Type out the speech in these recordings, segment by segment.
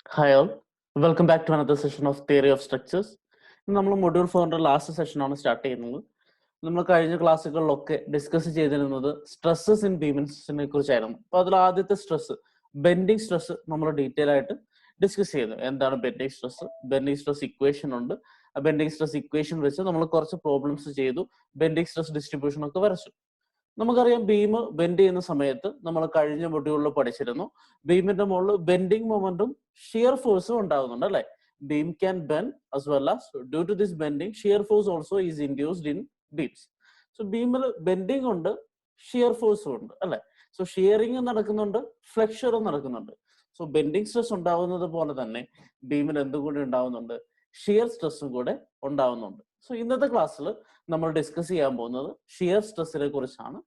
Hi all, welcome back to another session of Theory of Structures. നമ്മൾ module 4ന്റെ last സെഷനാണ് start ചെയ്യുന്നത്. നമ്മൾ കഴിഞ്ഞ ക്ലാസ്സുകളിലൊക്കെ discuss ചെയ്തിരുന്നത് സ്ട്രെസ്സസ് ഇൻ ബീമിനെ കുറിച്ചായിരുന്നു. അപ്പോൾ അതിൽ ആദ്യത്തെ സ്ട്രെസ് ബെൻഡിങ് സ്ട്രെസ് നമ്മൾ ഡീറ്റെയിൽ ആയിട്ട് ഡിസ്കസ് ചെയ്തു. എന്താണ് bending stress? Bending stress equation ഉണ്ട്. ആ ബെൻഡിങ് സ്ട്രെസ് ഇക്വേഷൻ വെച്ച് നമ്മൾ കുറച്ച് പ്രോബ്ലംസ് ചെയ്തു. ബെൻഡിങ് സ്ട്രെസ് ഡിസ്ട്രിബ്യൂഷൻ ഒക്കെ വരച്ചു. നമുക്കറിയാം ബീം ബെൻഡ് ചെയ്യുന്ന സമയത്ത് നമ്മൾ കഴിഞ്ഞ മൊഡ്യൂളിൽ പഠിച്ചിരുന്നു ബീമിന്റെ മുകളിൽ ബെൻഡിങ് മൊമെന്റും ഷിയർ ഫോഴ്സും ഉണ്ടാകുന്നുണ്ട് അല്ലെ. Beam can bend as well as due to this bending shear force also is induced in beams. So ബീമിൽ ബെൻഡിങ് ഉണ്ട്, ഷിയർ ഫോഴ്സും ഉണ്ട് അല്ലെ. സോ ഷിയറിംഗ് നടക്കുന്നുണ്ട്, ഫ്ലെക്ഷറും നടക്കുന്നുണ്ട്. സോ ബെൻഡിങ് സ്ട്രെസ് ഉണ്ടാവുന്നത് പോലെ തന്നെ ബീമിൽ എന്തും കൂടി ഉണ്ടാവുന്നുണ്ട്, ഷിയർ സ്ട്രെസ്സും കൂടെ ഉണ്ടാവുന്നുണ്ട്. സോ ഇന്നത്തെ ക്ലാസ്സിൽ നമ്മൾ ഡിസ്കസ് ചെയ്യാൻ പോകുന്നത് ഷിയർ സ്ട്രെസ്സിനെ കുറിച്ചാണ്.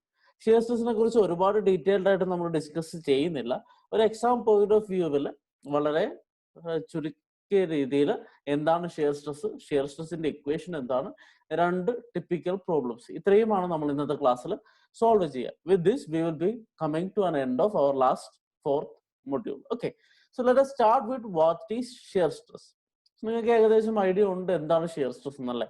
ഷിയർ സ്ട്രെസ്സിനെ കുറിച്ച് ഒരുപാട് ഡീറ്റെയിൽഡ് ആയിട്ട് നമ്മൾ ഡിസ്കസ് ചെയ്യുന്നില്ല. ഒരു എക്സാം പോയിന്റ് ഓഫ് വ്യൂവിൽ വളരെ ചുരുക്കിയ രീതിയിൽ എന്താണ് ഷിയർ സ്ട്രെസ്, ഷിയർ സ്ട്രെസ്സിന്റെ ഇക്വേഷൻ എന്താണ്, രണ്ട് ടിപ്പിക്കൽ പ്രോബ്ലംസ്, ഇത്രയുമാണ് നമ്മൾ ഇന്നത്തെ ക്ലാസ്സിൽ സോൾവ് ചെയ്യുക. With this we will be coming to an end of our last fourth module. Okay, so let us start with what is shear stress. നിങ്ങൾക്ക് ഏകദേശം ഐഡിയ ഉണ്ട് എന്താണ് ഷിയർ സ്ട്രെസ് എന്നല്ലേ.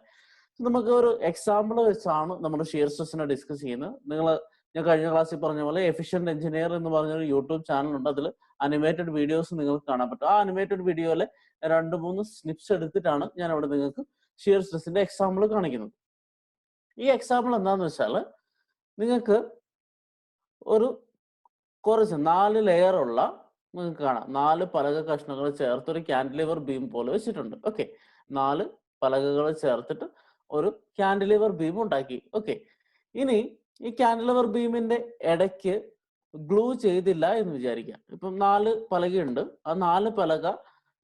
നമുക്ക് ഒരു എക്സാമ്പിൾ വെച്ചാണ് നമ്മൾ ഷിയർ സ്ട്രെസ്സിനെ ഡിസ്കസ് ചെയ്യുന്നത്. ഞാൻ കഴിഞ്ഞ ക്ലാസ്സിൽ പറഞ്ഞ പോലെ എഫിഷ്യന്റ് എഞ്ചിനീയർ എന്ന് പറഞ്ഞൊരു യൂട്യൂബ് ചാനൽ ഉണ്ട്. അതിൽ അനിമേറ്റഡ് വീഡിയോസ് നിങ്ങൾക്ക് കാണാൻ പറ്റും. ആ അനിമേറ്റഡ് വീഡിയോയിലെ 2-3 സ്നിപ്സ് എടുത്തിട്ടാണ് ഞാൻ അവിടെ നിങ്ങൾക്ക് ഷിയർ സ്ട്രെസ്സിന്റെ എക്സാമ്പിൾ കാണിക്കുന്നത്. ഈ എക്സാമ്പിൾ എന്താന്ന് വെച്ചാൽ നിങ്ങൾക്ക് ഒരു കുറച്ച് 4 ലെയർ ഉള്ള നിങ്ങൾക്ക് കാണാം 4 പലക കഷ്ണങ്ങൾ ചേർത്ത് ഒരു കാൻഡിലിവർ ബീം പോലെ വെച്ചിട്ടുണ്ട്. ഓക്കെ, 4 പലകകൾ ചേർത്തിട്ട് ഒരു കാൻഡിലിവർ ബീം ഉണ്ടാക്കി. ഓക്കെ, ഇനി ഈ കാൻഡിലിവർ ബീമിന്റെ ഇടയ്ക്ക് ഗ്ലൂ ചെയ്തില്ല എന്ന് വിചാരിക്കാം. ഇപ്പം 4 പലകയുണ്ട്, ആ 4 പലക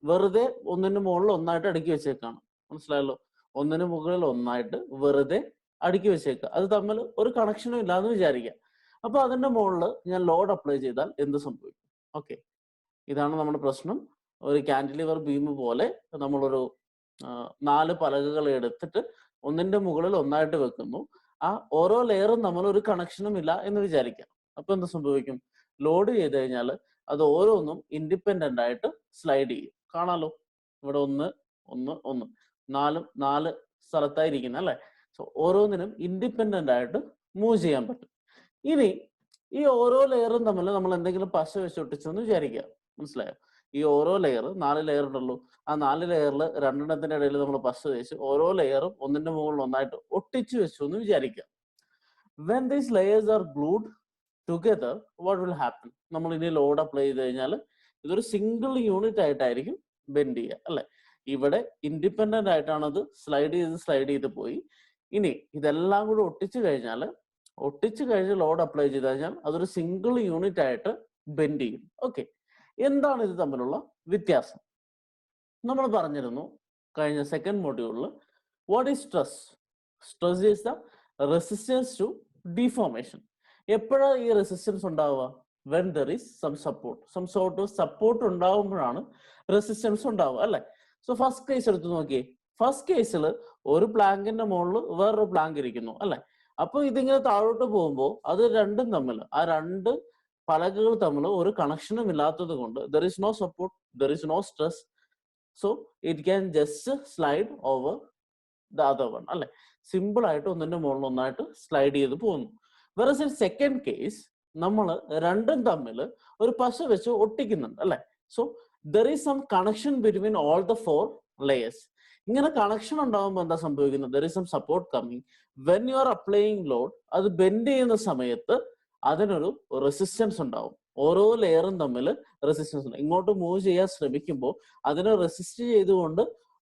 വെറുതെ ഒന്നിന് മുകളിൽ ഒന്നായിട്ട് അടുക്കി വെച്ചേക്കാണ്. മനസ്സിലായല്ലോ, ഒന്നിന് മുകളിൽ ഒന്നായിട്ട് വെറുതെ അടുക്കി വെച്ചേക്കുക. അത് തമ്മിൽ ഒരു കണക്ഷനും ഇല്ല എന്ന് വിചാരിക്കാം. അപ്പൊ അതിന്റെ മുകളിൽ ഞാൻ ലോഡ് അപ്ലൈ ചെയ്താൽ എന്ത് സംഭവിക്കും? ഓക്കെ, ഇതാണ് നമ്മുടെ പ്രശ്നം. ഒരു കാൻഡിലിവർ ബീം പോലെ നമ്മളൊരു 4 പലകകൾ എടുത്തിട്ട് ഒന്നിന്റെ മുകളിൽ ഒന്നായിട്ട് വെക്കുന്നു. ആ ഓരോ ലെയറും നമ്മൾ ഒരു കണക്ഷനും ഇല്ല എന്ന് വിചാരിക്കാം. അപ്പൊ എന്ത് സംഭവിക്കും? ലോഡ് ചെയ്ത് കഴിഞ്ഞാൽ അത് ഓരോന്നും ഇൻഡിപെൻഡന്റ് ആയിട്ട് സ്ലൈഡ് ചെയ്യും. കാണാലോ, ഇവിടെ 1 1 1 4 സ്ഥലത്തായിരിക്കുന്നത് അല്ലെ. സോ ഓരോന്നിനും ഇൻഡിപെൻഡന്റ് ആയിട്ട് മൂവ് ചെയ്യാൻ പറ്റും. ഇനി ഈ ഓരോ ലെയറും തമ്മിൽ നമ്മൾ എന്തെങ്കിലും പശ വെച്ച് ഒട്ടിച്ചു എന്ന് വിചാരിക്കുക. മനസ്സിലായോ? ഈ ഓരോ ലെയർ 4 ലെയർ ഉണ്ടല്ലോ, ആ 4 ലെയറിൽ 2 ഇടയിൽ നമ്മൾ പശ വെച്ച് ഓരോ ലെയറും ഒന്നിന്റെ മുകളിൽ ഒന്നായിട്ട് ഒട്ടിച്ചു വെച്ചു എന്ന് വിചാരിക്കുക. When these layers are glued together what will happen? നമ്മൾ ഇനി ലോഡ് അപ്ലൈ ചെയ്ത് കഴിഞ്ഞാൽ ഇതൊരു സിംഗിൾ യൂണിറ്റ് ആയിട്ടായിരിക്കും ബെൻഡ് ചെയ്യുക അല്ലെ. ഇവിടെ ഇൻഡിപെൻഡന്റ് ആയിട്ടാണ് അത് സ്ലൈഡ് ചെയ്ത് പോയി. ഇനി ഇതെല്ലാം കൂടി ഒട്ടിച്ചു കഴിഞ്ഞ് ലോഡ് അപ്ലൈ ചെയ്ത് കഴിഞ്ഞാൽ അതൊരു സിംഗിൾ യൂണിറ്റ് ആയിട്ട് ബെൻഡ് ചെയ്യും. ഓക്കെ, എന്താണ് ഇത് തമ്മിലുള്ള വ്യത്യാസം? നമ്മൾ പറഞ്ഞിരുന്നു കഴിഞ്ഞ സെക്കൻഡ് മൊഡ്യൂളിൽ what is stress. Stress is the resistance to deformation. എപ്പോഴാണ് ഈ റെസിസ്റ്റൻസ് ഉണ്ടാവുക? When there is some support, some sort of support ഉണ്ടാവുമ്പോഴാണ് റെസിസ്റ്റൻസ് ഉണ്ടാവുക അല്ലെ. സോ ഫസ്റ്റ് കേസ് എടുത്ത് നോക്കിയേ. ഫസ്റ്റ് കേസിൽ ഒരു പ്ലാങ്കിന്റെ മുകളിൽ വേറൊരു പ്ലാങ്ക് ഇരിക്കുന്നു അല്ലെ. അപ്പൊ ഇതിങ്ങനെ താഴോട്ട് പോകുമ്പോൾ അത് രണ്ടും തമ്മിൽ, ആ 2 പലകകൾ തമ്മിൽ ഒരു കണക്ഷനും ഇല്ലാത്തത് കൊണ്ട് there is no support, there is no stress. So it can just slide over the other one അല്ലെ. സിമ്പിൾ ആയിട്ട് ഒന്നിന്റെ മുകളിൽ ഒന്നായിട്ട് സ്ലൈഡ് ചെയ്ത് പോകുന്നു. വേറെ സെക്കൻഡ് കേസ് നമ്മൾ രണ്ടും തമ്മിൽ ഒരു പശ വെച്ച് ഒട്ടിക്കുന്നുണ്ട് അല്ലെ. So there is some connection between all the 4 layers. ഇങ്ങനെ കണക്ഷൻ ഉണ്ടാകുമ്പോൾ എന്താ സംഭവിക്കുന്നത്? There is some support coming. When you are applying load, അത് ബെൻഡ് ചെയ്യുന്ന സമയത്ത് അതിനൊരു റെസിസ്റ്റൻസ് ഉണ്ടാവും. ഓരോ ലെയറും തമ്മിൽ റെസിസ്റ്റൻസ് ഉണ്ട്. ഇങ്ങോട്ട് മൂവ് ചെയ്യാൻ ശ്രമിക്കുമ്പോൾ അതിനെ റെസിസ്റ്റ് ചെയ്തുകൊണ്ട്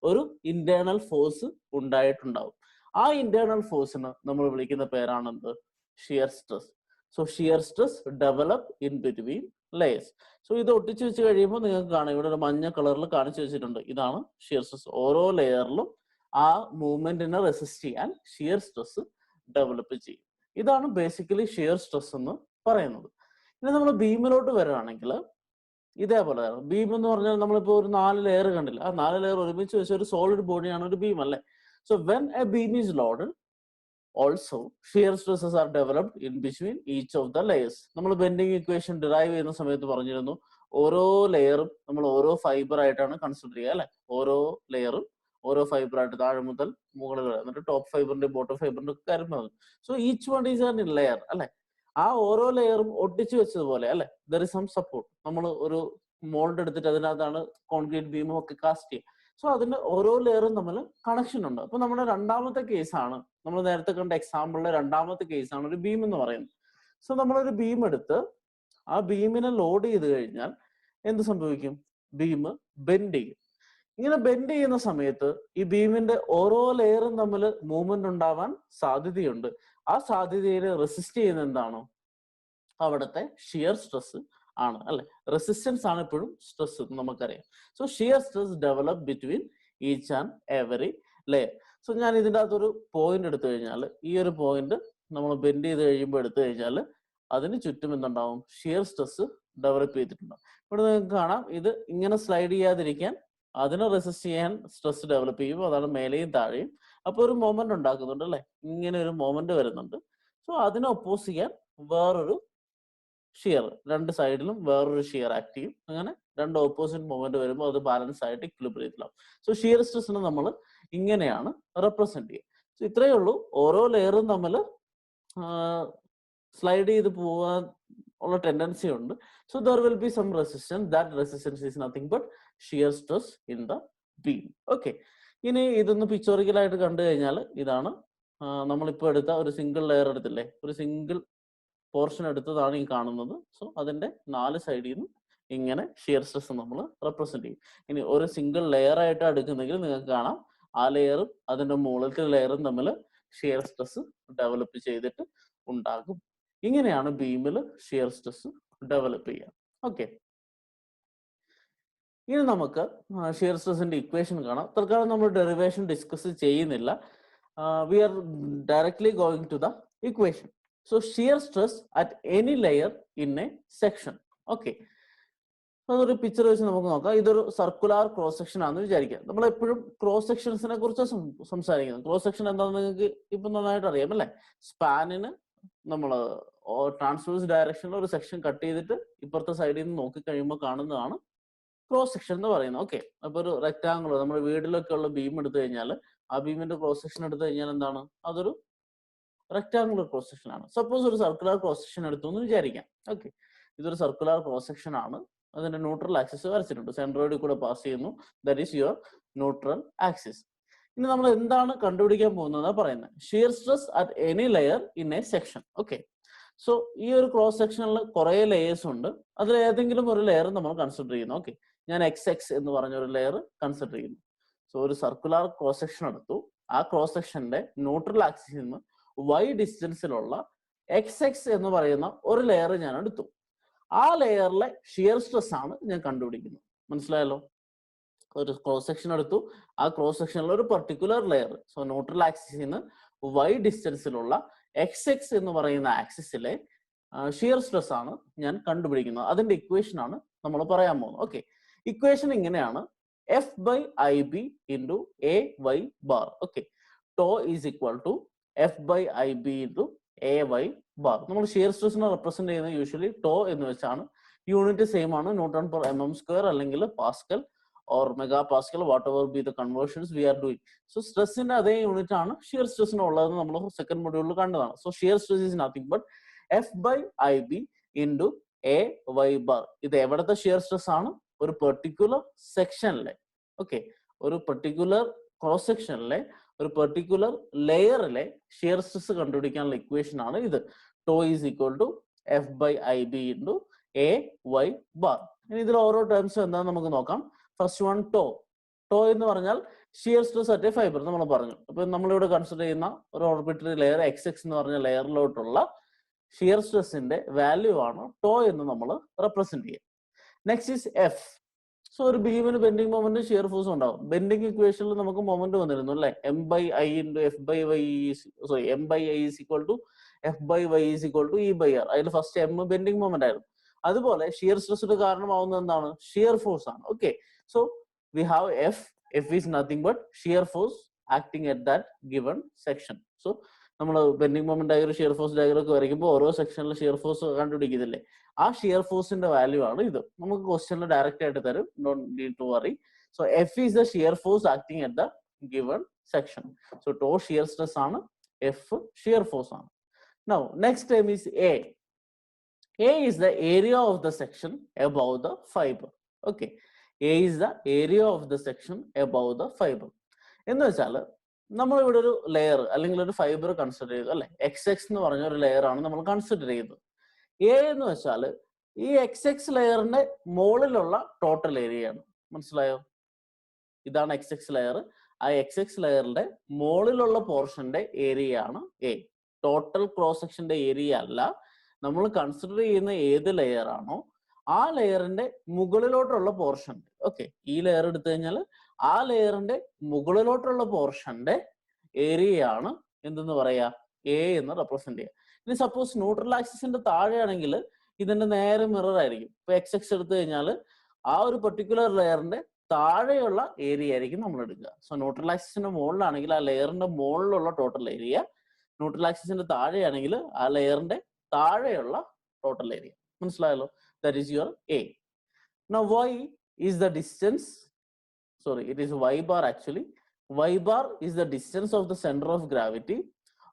ഒരു ഇന്റേണൽ ഫോഴ്സ് ഉണ്ടായിട്ടുണ്ടാവും. ആ ഇന്റേണൽ ഫോഴ്സിന് നമ്മൾ വിളിക്കുന്ന പേരാണ് എന്ത്? Shear stress. So shear stress develop in between layers. So ഇത് ഒട്ടിച്ചു വെച്ച് കഴിയുമ്പോൾ നിങ്ങൾക്ക് കാണാം, ഇവിടെ ഒരു മഞ്ഞ കളറിൽ കാണിച്ചു വെച്ചിട്ടുണ്ട്. ഇതാണ് ഷിയർ സ്ട്രെസ്. ഓരോ ലെയറിലും ആ മൂവ്മെന്റിനെ റെസിസ്റ്റ് ചെയ്യാൻ ഷിയർ സ്ട്രെസ് ഡെവലപ്പ് ചെയ്യും. ഇതാണ് ബേസിക്കലി ഷിയർ സ്ട്രെസ് എന്ന് പറയുന്നത്. ഇനി നമ്മൾ ബീമിലോട്ട് വരികയാണെങ്കിൽ ഇതേപോലെ ബീം എന്ന് പറഞ്ഞാൽ നമ്മളിപ്പോൾ ഒരു 4 ലെയർ കണ്ടില്ല, ആ 4 ലെയർ ഒരുമിച്ച് വെച്ച ഒരു സോളിഡ് ബോഡിയാണ് ഒരു ബീം അല്ലെ. So when A beam is loaded also shear stresses R developed in between each of the layers. നമ്മൾ ബെൻഡിങ് ഇക്വേഷൻ ഡിറൈവ് ചെയ്യുന്ന സമയത്ത് പറഞ്ഞിരുന്നു ഓരോ ലെയറും നമ്മൾ ഓരോ ഫൈബർ ആയിട്ടാണ് കൺസിഡർ ചെയ്യുക അല്ലെ. ഓരോ ലെയറും ഓരോ ഫൈബർ ആയിട്ട് താഴെ മുതൽ മുകളിൽ വരെ, എന്നിട്ട് ടോപ്പ് ഫൈബറിന്റെ ബോട്ടം ഫൈബറിന്റെ ഒക്കെ കാര്യം പറഞ്ഞു. So each one is an layer അല്ലെ. ആ ഓരോ ലെയറും ഒട്ടിച്ചു വെച്ചതുപോലെ അല്ലെ, ദർ ഇസ് സം സപ്പോർട്ട്. നമ്മൾ ഒരു മോൾഡ് എടുത്തിട്ട് അതിനകത്താണ് കോൺക്രീറ്റ് ബീമും ഒക്കെ കാസ്റ്റ് ചെയ്യുക. സോ അതിന്റെ ഓരോ ലെയറും തമ്മിൽ കണക്ഷൻ ഉണ്ട്. അപ്പൊ നമ്മുടെ രണ്ടാമത്തെ കേസാണ്, നമ്മൾ നേരത്തെ കണ്ട എക്സാമ്പിളിലെ രണ്ടാമത്തെ കേസാണ് ഒരു ബീം എന്ന് പറയുന്നത്. സോ നമ്മളൊരു ബീം എടുത്ത് ആ ബീമിനെ ലോഡ് ചെയ്ത് കഴിഞ്ഞാൽ എന്ത് സംഭവിക്കും? ബീം ബെൻഡ് ചെയ്യും. ഇങ്ങനെ ബെൻഡ് ചെയ്യുന്ന സമയത്ത് ഈ ബീമിന്റെ ഓരോ ലെയറും തമ്മിൽ മൂവ്മെന്റ് ഉണ്ടാവാൻ സാധ്യതയുണ്ട്. ആ സാധ്യതയെ റെസിസ്റ്റ് ചെയ്യുന്ന എന്താണോ അവിടുത്തെ ഷിയർ സ്ട്രെസ് ആണ് അല്ലെ. റെസിസ്റ്റൻസ് ആണ് എപ്പോഴും സ്ട്രെസ് നമുക്കറിയാം. So shear stress develop between each and every layer. So ഞാൻ ഇതിൻ്റെ അകത്തൊരു പോയിന്റ് എടുത്തു കഴിഞ്ഞാൽ, ഈ ഒരു പോയിന്റ് നമ്മൾ ബെൻഡ് ചെയ്ത് കഴിയുമ്പോൾ എടുത്തു കഴിഞ്ഞാൽ അതിന് ചുറ്റും എന്തുണ്ടാവും? ഷിയർ സ്ട്രെസ് ഡെവലപ്പ് ചെയ്തിട്ടുണ്ടാവും. ഇവിടെ നിങ്ങൾക്ക് കാണാം, ഇത് ഇങ്ങനെ സ്ലൈഡ് ചെയ്യാതിരിക്കാൻ അതിനെ റെസിസ്റ്റ് ചെയ്യാൻ സ്ട്രെസ് ഡെവലപ്പ് ചെയ്യും. അതാണ് മേലെയും താഴെയും. അപ്പോൾ ഒരു മൊമെന്റ് ഉണ്ടാക്കുന്നുണ്ട് അല്ലെ, ഇങ്ങനെ ഒരു മൊമെന്റ് വരുന്നുണ്ട്. സോ അതിനെ ഒപ്പോസ് ചെയ്യാൻ വേറൊരു ഷിയർ, രണ്ട് സൈഡിലും വേറൊരു ഷിയർ ആക്ട് ചെയ്യും. അങ്ങനെ രണ്ട് ഓപ്പോസിറ്റ് മൊമെന്റ് വരുമ്പോൾ അത് ബാലൻസ് ആയിട്ട് ഇക്വിലിബ്രിയത്തിലാവും. സോ ഷിയർ സ്ട്രെസ്സിനെ നമ്മൾ ഇങ്ങനെയാണ് റെപ്രസെന്റ് ചെയ്യുക. സോ ഇത്രയേ ഉള്ളൂ. ഓരോ ലെയറും തമ്മിൽ സ്ലൈഡ് ചെയ്ത് പോവാൻ ഉള്ള ടെൻഡൻസി ഉണ്ട്. So there will be some resistance. That resistance is nothing but shear stress in the beam. Okay, ഇനി ഇതൊന്ന് പിക്ചോറിക്കലായിട്ട് കണ്ടു കഴിഞ്ഞാൽ ഇതാണ് നമ്മളിപ്പോൾ എടുത്ത ഒരു സിംഗിൾ ലെയർ എടുത്തില്ലേ, ഒരു സിംഗിൾ പോർഷൻ എടുത്തതാണ് ഈ കാണുന്നത്. സോ അതിന്റെ 4 സൈഡിൽ നിന്നും ഇങ്ങനെ ഷിയർ സ്ട്രെസ് നമ്മൾ റെപ്രസെന്റ് ചെയ്യും. ഇനി ഒരു സിംഗിൾ ലെയർ ആയിട്ട് എടുക്കുന്നെങ്കിൽ നിങ്ങൾക്ക് കാണാം ആ ലെയറും അതിന്റെ മുകളിലത്തെ ലെയറും തമ്മിൽ ഷിയർ സ്ട്രെസ് ഡെവലപ്പ് ചെയ്തിട്ട് ഉണ്ടാകും. ഇങ്ങനെയാണ് ബീമിൽ ഷിയർ സ്ട്രെസ് ഡെവലപ്പ് ചെയ്യുക. ഓക്കെ, ഇനി നമുക്ക് ഷിയർ സ്ട്രെസിന്റെ ഇക്വേഷൻ കാണാം. തൽക്കാലം നമ്മൾ ഡെറിവേഷൻ ഡിസ്കസ് ചെയ്യുന്നില്ല. We are directly going to the equation. So shear stress at any layer in a section. Okay, അതൊരു പിക്ചർ വെച്ച് നമുക്ക് നോക്കാം. ഇതൊരു സർക്കുലാർ ക്രോസ് സെക്ഷൻ ആണെന്ന് വിചാരിക്കാം. നമ്മൾ എപ്പോഴും ക്രോസ് സെക്ഷൻസിനെ കുറിച്ച് സംസാരിക്കുന്നത്. ക്രോസ് സെക്ഷൻ എന്താണെന്ന് നിങ്ങൾക്ക് ഇപ്പൊ നന്നായിട്ട് അറിയാം അല്ലെ. സ്പാനിന് നമ്മൾ ട്രാൻസ്വേഴ്സ് ഡയറക്ഷനിൽ ഒരു സെക്ഷൻ കട്ട് ചെയ്തിട്ട് ഇപ്പുറത്തെ സൈഡിൽ നിന്ന് നോക്കി കഴിയുമ്പോൾ കാണുന്നതാണ് ക്രോസ് സെക്ഷൻ എന്ന് പറയുന്നത്. ഓക്കെ, അപ്പൊ ഒരു റെക്ടാംഗിൾ നമ്മുടെ വീട്ടിലൊക്കെ ഉള്ള ബീം എടുത്തു കഴിഞ്ഞാൽ ആ ബീമിന്റെ ക്രോസ് സെക്ഷൻ എടുത്തു കഴിഞ്ഞാൽ എന്താണ്? അതൊരു റെക്ടാംഗുലർ ക്രോസ് സെക്ഷൻ ആണ്. സപ്പോസ് ഒരു സർക്കുലർ ക്രോസ് സെക്ഷൻ എടുത്തു എന്ന് വിചാരിക്കാം. ഓക്കെ, ഇതൊരു സർക്കുലർ ക്രോസ് സെക്ഷൻ ആണ്. അതിന്റെ ന്യൂട്രൽ ആക്സിസ് വരച്ചിട്ടുണ്ട്, സെൻട്രോയിഡിൽ കൂടെ പാസ് ചെയ്യുന്നു. That is your neutral axis. ഇനി നമ്മൾ എന്താണ് കണ്ടുപിടിക്കാൻ പോകുന്നത് പറയുന്നത്? Shear stress at any layer in A section. Okay, so ഈ ഒരു ക്രോസ് സെക്ഷനിൽ കുറെ ലെയേഴ്സ് ഉണ്ട്. അതിൽ ഏതെങ്കിലും ഒരു ലെയർ നമ്മൾ കൺസിഡർ ചെയ്യുന്നു. ഓക്കെ, ഞാൻ XX എന്ന് പറഞ്ഞ ഒരു ലെയർ കൺസിഡർ ചെയ്യുന്നു. സോ ഒരു സർക്കുലർ ക്രോസ് സെക്ഷൻ എടുത്തു. ആ ക്രോസ് സെക്ഷന്റെ ന്യൂട്രൽ ആക്സിസിൽ നിന്ന് Y ഡിസ്റ്റൻസിലുള്ള XX എന്ന് പറയുന്ന ഒരു ലെയർ ഞാൻ എടുത്തു. ആ ലെയറിലെ ഷിയർ സ്ട്രെസ് ആണ് ഞാൻ കണ്ടുപിടിക്കുന്നത്. മനസ്സിലായല്ലോ? ഒരു ക്രോസ് സെക്ഷൻ എടുത്തു, ആ ക്രോസ് സെക്ഷനിൽ ഒരു പർട്ടിക്കുലർ ലെയർ, സോ ന്യൂട്രൽ ആക്സിസിൽ നിന്ന് Y ഡിസ്റ്റൻസിലുള്ള XX എന്ന് പറയുന്ന ആക്സിസിലെ ഷിയർ സ്ട്രെസ് ആണ് ഞാൻ കണ്ടുപിടിക്കുന്നത്. അതിന്റെ ഇക്വേഷൻ ആണ് നമ്മൾ പറയാൻ പോകുന്നത്. ഓക്കെ, ഇക്വേഷൻ ഇങ്ങനെയാണ്: F/IB into AY bar. Okay, tau is equal to F/IB into AY bar. നമ്മൾ ഷിയർ സ്ട്രെസ്സിനെ റെപ്രസെന്റ് ചെയ്യുന്നത് യൂഷ്വലി ടോ എന്ന് വെച്ചാണ്. യൂണിറ്റ് സെയിം ആണ്, ന്യൂട്ടൺ പെർ mm² അല്ലെങ്കിൽ pascal or megapascal, whatever be the conversions we are doing. So സ്ട്രെസ്സിന്റെ അതേ unit ആണ് ഷിയർ സ്ട്രെസ്സിന് ഉള്ളതെന്ന് നമ്മൾ സെക്കൻഡ് മൊഡ്യൂളിൽ കണ്ടതാണ്. So shear stress is nothing but F/IB into AY bar. ഇത് എവിടത്തെ ഷിയർ സ്ട്രെസ് ആണ്? ഒരു പെർട്ടിക്കുലർ സെക്ഷനിലെ, ഓക്കെ, ഒരു പെർട്ടിക്കുലർ ക്രോസ് സെക്ഷനിലെ ഒരു പെർട്ടിക്കുലർ ലെയറിലെ ഷിയർ സ്ട്രെസ് കണ്ടുപിടിക്കാനുള്ള ഇക്വേഷൻ ആണ് ഇത്. Tau is equal to F/IB into AY bar. ഇനി ഇതിൽ ഓരോ ടേംസും എന്താണെന്ന് നമുക്ക് നോക്കാം. First one to. ടോ എന്ന് പറഞ്ഞാൽ shear stress at A fibre നമ്മൾ പറഞ്ഞു. അപ്പൊ നമ്മളിവിടെ കൺസിഡർ ചെയ്യുന്ന ഒരു ഓർബിറ്ററി ലെയർ XX എന്ന് പറഞ്ഞ ലെയറിലോട്ടുള്ള ഷിയർ സ്ട്രെസ്സിന്റെ വാല്യൂ ആണ് ടോ എന്ന് നമ്മൾ റെപ്രസെന്റ് ചെയ്യുക. Next is F. സോ ഒരു ബീമിന് ബെൻഡിങ് മൊമെന്റ് ഷിയർ ഫോഴ്സ് ഉണ്ടാവും. ബെൻഡിങ് ഇക്വേഷനിൽ നമുക്ക് മൊമെന്റ് വന്നിരുന്നു അല്ലെ, M/I into F/Y, sorry M/I is equal to F/Y is equal to E/R. അതിൽ ഫസ്റ്റ് M ബെൻഡിങ് മൊമെന്റ് ആയിരുന്നു. അതുപോലെ ഷിയർ സ്ട്രെസ്സിന് കാരണമാവുന്നത് എന്താണ്? ഷിയർ ഫോഴ്സ് ആണ്. Okay, so we have F. F is nothing but shear force acting at that given section. So നമ്മൾ bending moment diagram shear force diagram ഒക്കെ വരയ്ക്കുമ്പോൾ ഓരോ സെക്ഷനിലും shear force കണ്ടുപിടിക്കുന്നില്ലേ, ആ shear ഫോഴ്സിന്റെ വാല്യൂ ആണ് ഇത്. നമുക്ക് ക്വസ്റ്റ്യനിൽ ഡയറക്റ്റ് ആയിട്ട് തരും, don't need to worry. So F is the shear force acting at the given section. So tau shear stress ആണ്, എഫ് ഷിയർ ഫോഴ്സ് ആണ്. Now next term is A. A is the area of the section above the fiber. Okay, A is the area of the section above the fiber. എന്ന് വെച്ചാൽ നമ്മൾ ഇവിടെ ഒരു layer അല്ലെങ്കിൽ ഒരു fibre consider ചെയ്തു അല്ലെ, XX എന്ന് പറഞ്ഞ ഒരു ലെയർ ആണ് നമ്മൾ കൺസിഡർ ചെയ്തത്. എ എന്ന് വെച്ചാൽ ഈ XX ലെയറിന്റെ മുകളിലുള്ള ടോട്ടൽ ഏരിയ ആണ്. മനസ്സിലായോ? ഇതാണ് XX ലെയർ. ആ XX ലെയറിന്റെ മുകളിലുള്ള പോർഷന്റെ ഏരിയ ആണ് എ. ടോട്ടൽ ക്രോസ് സെക്ഷന്റെ ഏരിയ അല്ല. നമ്മൾ കൺസിഡർ ചെയ്യുന്ന ഏത് ലെയർ ആണോ ആ ലെയറിന്റെ മുകളിലോട്ടുള്ള പോർഷൻ. ഓക്കെ, ഈ ലെയർ എടുത്തു കഴിഞ്ഞാൽ ആ ലെയറിന്റെ മുകളിലോട്ടുള്ള പോർഷന്റെ ഏരിയ ആണ് എന്തെന്ന് പറയാ, എ എന്ന് റെപ്രസെന്റ് ചെയ്യുക. ഇനി സപ്പോസ് ന്യൂട്രൽ ആക്സിസിന്റെ താഴെയാണെങ്കിൽ ഇതിന്റെ നേരെ മിറർ ആയിരിക്കും. ഇപ്പൊ XX എടുത്തു കഴിഞ്ഞാൽ ആ ഒരു പെർട്ടിക്കുലർ ലെയറിന്റെ താഴെയുള്ള ഏരിയ ആയിരിക്കും നമ്മൾ എടുക്കുക. സോ ന്യൂട്രൽ ആക്സിസിന്റെ മുകളിലാണെങ്കിൽ ആ ലെയറിന്റെ മുകളിലുള്ള ടോട്ടൽ ഏരിയ, ന്യൂട്രൽ ആക്സിസിന്റെ താഴെയാണെങ്കിൽ ആ ലെയറിന്റെ താഴെയുള്ള ടോട്ടൽ ഏരിയ. മനസ്സിലായല്ലോ? That is your A. Now y is the distance, sorry, it is y bar actually. Y bar is the distance of the center of gravity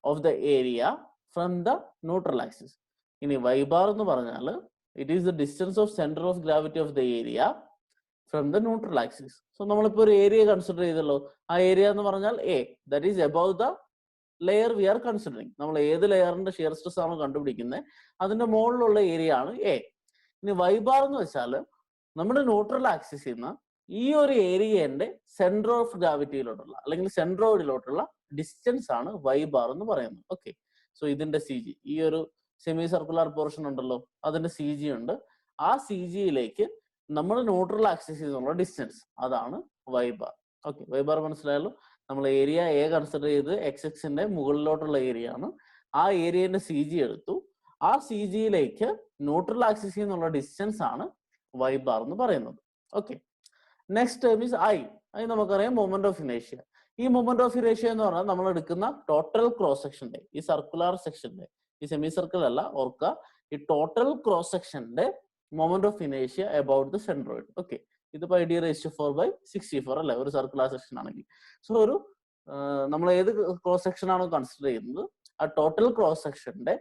of the area from the neutral axis. ഇനി y bar എന്ന് പറഞ്ഞാൽ it is the distance of center of gravity of the area from the neutral axis. So നമ്മളിപ്പോ ഒരു area consider ചെയ്തല്ലോ. ആ area എന്ന് പറഞ്ഞാൽ A, that is above the layer we are considering. നമ്മൾ ഏത് ലെയറിന്റെ ഷിയർ സ്ട്രെസ് ആണോ കണ്ടുപിടിക്കുന്നത് അതിന്റെ മുകളിലുള്ള ഏരിയ ആണ് എ. ഇനി വൈ ബാർ എന്ന് വെച്ചാൽ നമ്മുടെ ന്യൂട്രൽ ആക്സിസിൽ നിന്ന് ഈ ഒരു ഏരിയന്റെ സെന്റർ ഓഫ് ഗ്രാവിറ്റിയിലോട്ടുള്ള അല്ലെങ്കിൽ സെൻട്രോയിഡിലോട്ടുള്ള ഡിസ്റ്റൻസ് ആണ് വൈ ബാർ എന്ന് പറയുന്നത്. ഓക്കെ, സോ ഇതിന്റെ സി ജി, ഈ ഒരു സെമി സർക്കുലർ പോർഷൻ ഉണ്ടല്ലോ അതിന്റെ സി ജി ഉണ്ട്. ആ സി ജിയിലേക്ക് നമ്മൾ ന്യൂട്രൽ ആക്സിസിൽ നിന്നുള്ള ഡിസ്റ്റൻസ്, അതാണ് y bar. Okay, y bar മനസ്സിലായല്ലോ? നമ്മൾ ഏരിയ എ കൺസിഡർ ചെയ്ത് XX-ന്റെ മുകളിലോട്ടുള്ള ഏരിയ ആണ്. ആ ഏരിയന്റെ സി ജി എടുത്തു. ആ സി ജിയിലേക്ക് ന്യൂട്രൽ ആക്സിസിൽ നിന്നുള്ള ഡിസ്റ്റൻസ് ആണ് വൈ ബാർ എന്ന് പറയുന്നത്. Okay, next term is I. I നമുക്കറിയാം മൊമെന്റ് ഓഫ് ഇനേഷ്യ. ഈ മൊമെന്റ് ഓഫ് ഇനേഷ്യ എന്ന് പറഞ്ഞാൽ നമ്മൾ എടുക്കുന്ന ടോട്ടൽ ക്രോസ് സെക്ഷന്റെ, ഈ സർക്കുലർ സെക്ഷന്റെ, ഈ സെമി സർക്കിൾ അല്ല ഓർക്കുക, ഈ ടോട്ടൽ ക്രോസ് സെക്ഷന്റെ മൊമെന്റ് ഓഫ് ഇനേഷ്യ അബൌട്ട് ദ സെൻട്രോയിഡ്. ഓക്കെ, ഇത് πd⁴/64 അല്ലെ ഒരു സർക്കുലർ സെക്ഷൻ ആണെങ്കിൽ. സോ ഒരു നമ്മൾ ഏത് ക്രോസ് സെക്ഷൻ ആണോ കൺസിഡർ ചെയ്യുന്നത് ആ ടോട്ടൽ ക്രോസ് സെക്ഷന്റെ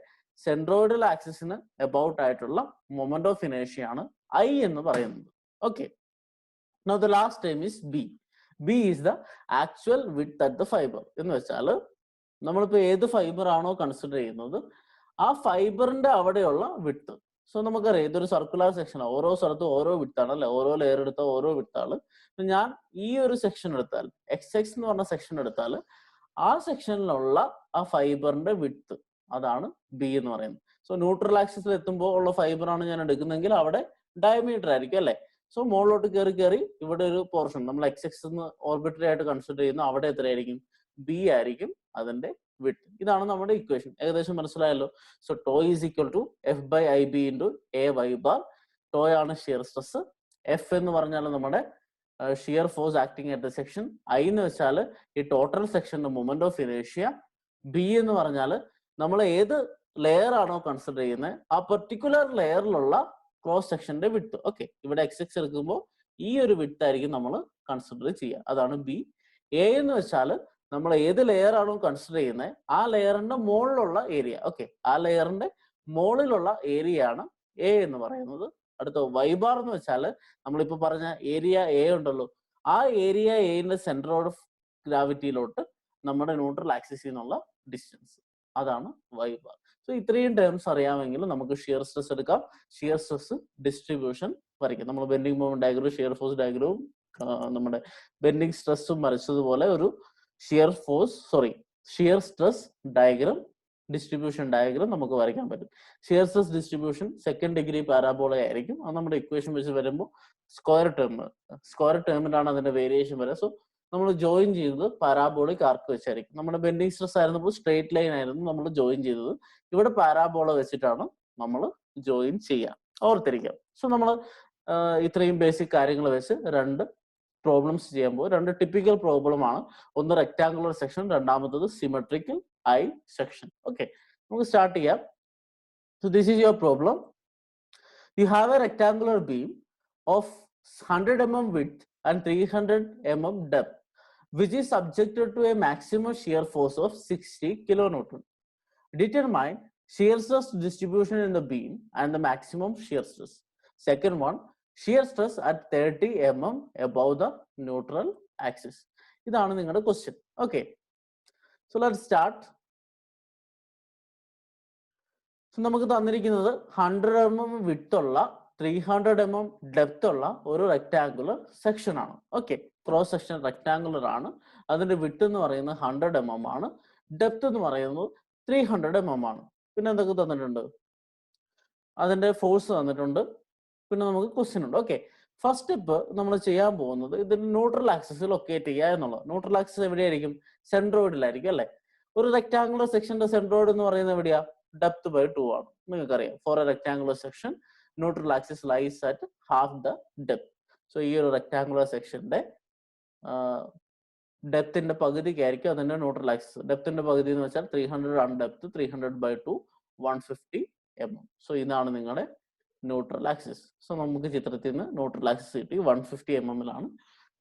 സെൻട്രോയിഡൽ ആക്സിസിന് അബൌട്ട് ആയിട്ടുള്ള മൊമെന്റ് ഓഫ് ഇനേഷ്യ ആണ് ഐ എന്ന് പറയുന്നത്. Okay, now the last time is B. B is the actual width at the fibre. എന്ന് വെച്ചാൽ നമ്മളിപ്പോ ഏത് ഫൈബർ ആണോ കൺസിഡർ ചെയ്യുന്നത് ആ ഫൈബറിന്റെ അവിടെയുള്ള വിഡ്ത്ത്. സോ നമുക്കറിയാം ഇതൊരു സർക്കുലർ സെക്ഷൻ, ഓരോ സ്ഥലത്തും ഓരോ വിഡ്ത്താണ് അല്ലെ, ഓരോ ലെയർ എടുത്താൽ ഓരോ വിഡ്ത്താണ്. ഞാൻ ഈ ഒരു സെക്ഷൻ എടുത്താൽ XX എന്ന് പറഞ്ഞ സെക്ഷൻ എടുത്താൽ ആ സെക്ഷനിലുള്ള ആ ഫൈബറിന്റെ വിഡ്ത്ത് അതാണ് ബി എന്ന് പറയുന്നത്. സോ ന്യൂട്രൽ ആക്സിസിൽ എത്തുമ്പോൾ ഉള്ള ഫൈബർ ആണ് ഞാൻ എടുക്കുന്നെങ്കിൽ അവിടെ ഡയമീറ്റർ ആയിരിക്കും അല്ലെ. സോ മുകളിലോട്ട് കയറി കയറി ഇവിടെ ഒരു പോർഷൻ നമ്മൾ XX എന്ന് ഓർബിറ്ററി ആയിട്ട് കൺസിഡർ ചെയ്യുന്നു, അവിടെ എത്രയായിരിക്കും, ബി ആയിരിക്കും അതിന്റെ വിഡ്ത്ത്. ഇതാണ് നമ്മുടെ ഇക്വേഷൻ. ഏകദേശം മനസ്സിലായല്ലോ? So tau is equal to F/IB into A y bar. Tau ആണ് ഷിയർ സ്ട്രെസ്, എഫ് എന്ന് പറഞ്ഞാൽ നമ്മുടെ shear force acting at the section, I എന്ന് വെച്ചാൽ ഈ ടോട്ടൽ സെക്ഷന്റെ മൊമെന്റ് ഓഫ് ഇനേഷ്യ, ബി എന്ന് പറഞ്ഞാൽ നമ്മൾ ഏത് ലെയർ ആണോ കൺസിഡർ ചെയ്യുന്നത് ആ പെർട്ടിക്കുലർ ലെയറിലുള്ള ക്രോസ് സെക്ഷന്റെ വിഡ്ത്ത്. ഓക്കെ, ഇവിടെ XX എടുക്കുമ്പോൾ ഈ ഒരു വിഡ്ത്ത് ആയിരിക്കും നമ്മൾ കൺസിഡർ ചെയ്യുക, അതാണ് ബി. എ എന്ന് വെച്ചാൽ നമ്മൾ ഏത് ലെയർ ആണോ കൺസിഡർ ചെയ്യുന്നത് ആ ലെയറിന്റെ മുകളിലുള്ള ഏരിയ. ഓക്കെ, ആ ലെയറിന്റെ മുകളിലുള്ള ഏരിയ ആണ് എ എന്ന് പറയുന്നത്. അടുത്ത വൈ ബാർ എന്ന് വെച്ചാൽ നമ്മളിപ്പോ പറഞ്ഞ ഏരിയ എ ഉണ്ടല്ലോ, ആ ഏരിയ എന്റെ സെന്റർ ഓഫ് ഗ്രാവിറ്റിയിലോട്ട് നമ്മുടെ ന്യൂട്രൽ ആക്സിസിൽ നിന്നുള്ള ഡിസ്റ്റൻസ്, അതാണ് വൈ ബാർ. സോ ഇത്രയും ടേംസ് അറിയാമെങ്കിൽ നമുക്ക് ഷിയർ സ്ട്രെസ് എടുക്കാം, ഷിയർ സ്ട്രെസ് ഡിസ്ട്രിബ്യൂഷൻ വരയ്ക്കാം. നമ്മൾ bending moment diagram, shear force ഡയഗ്രവും നമ്മുടെ ബെൻഡിങ് സ്ട്രെസ്സും വരച്ചതുപോലെ ഒരു shear stress diagram, distribution diagram നമുക്ക് വരയ്ക്കാൻ പറ്റും. Shear stress distribution second degree parabola ആയിരിക്കും. അത് നമ്മുടെ ഇക്വേഷൻ വെച്ച് വരുമ്പോൾ സ്ക്വയർ ടേമിലാണ് അതിന്റെ വേരിയേഷൻ വരെ. സോ നമ്മൾ ജോയിൻ ചെയ്തത് പാരാബോളിക് ആർക്ക് വെച്ചായിരിക്കും. നമ്മുടെ ബെൻഡിങ് സ്ട്രെസ് ആയിരുന്നപ്പോൾ സ്ട്രേറ്റ് ലൈൻ ആയിരുന്നു നമ്മൾ ജോയിൻ ചെയ്തത്. ഇവിടെ പാരാബോള വെച്ചിട്ടാണ് നമ്മൾ ജോയിൻ ചെയ്യുക, ഓർത്തിരിക്കാം. സോ നമ്മൾ ഇത്രയും ബേസിക് കാര്യങ്ങൾ വെച്ച് രണ്ട് പ്രോബ്ലംസ് ചെയ്യുമ്പോൾ രണ്ട് ടിപ്പിക്കൽ പ്രോബ്ലം ആണ്. ഒന്ന് റെക്ടാങ്കുലർ സെക്ഷൻ, രണ്ടാമത്തത് സിമെട്രിക്കൽ ഐ സെക്ഷൻ. ഓക്കെ, നമുക്ക് സ്റ്റാർട്ട് ചെയ്യാം. So this is your problem. You have a rectangular beam of 100 mm width and 300 mm depth, which is subjected to a maximum shear force of 60 kilonewton. Determine shear stress distribution in the beam and the maximum shear stress. Second one, shear stress at 30 mm above the neutral axis. ഇതാണ് നിങ്ങളുടെ question. Okay, so let's start. നമുക്ക് തന്നിരിക്കുന്നത് 100 mm width ഉള്ള 300 mm depth ഉള്ള ഒരു rectangular section ആണ്. Okay, cross section rectangular ആണ്. അതിന്റെ വിഡ്ത്ത് എന്ന് പറയുന്നത് 100 mm ആണ്. ഡെപ്ത് എന്ന് പറയുന്നത് 300 mm ആണ്. പിന്നെ എന്തൊക്കെ തന്നിട്ടുണ്ട്? അതിന്റെ ഫോഴ്സ് തന്നിട്ടുണ്ട്. പിന്നെ നമുക്ക് ക്വസ്റ്റ്യൻ ഉണ്ട്. ഓക്കെ, ഫസ്റ്റ് സ്റ്റെപ്പ് നമ്മൾ ചെയ്യാൻ പോകുന്നത് ഇതിന്റെ ന്യൂട്രൽ ആക്സിസ് ലൊക്കേറ്റ് ചെയ്യുക എന്നുള്ളത്. ന്യൂട്രൽ ആക്സിസ് എവിടെയായിരിക്കും? സെൻട്രോയിഡിലായിരിക്കും അല്ലെ? ഒരു റെക്ടാങ്കുലർ സെക്ഷന്റെ സെൻട്രോയിഡ് എന്ന് പറയുന്നത് എവിടെയാ? ഡെപ്ത് ബൈ 2 ആണ്. നിങ്ങൾക്കറിയാം, for a rectangular section neutral axis lies at half the depth. So ഈ ഒരു റെക്ടാങ്കുലർ സെക്ഷന്റെ ഡെപ്തിന്റെ പകുതിക്കായിരിക്കും അതിന്റെ ന്യൂട്രൽ ആക്സിസ്. ഡെപ്തിന്റെ പകുതി എന്ന് വെച്ചാൽ 300 ആണ് ഡെപ്ത്. 300/2 150 mm. സോ ഇതാണ് നിങ്ങളുടെ ന്യൂട്രൽ ആക്സിസ്. സോ നമുക്ക് ചിത്രത്തിൽ നിന്ന് ന്യൂട്രൽ ആക്സിസ് കിട്ടി. 150 mm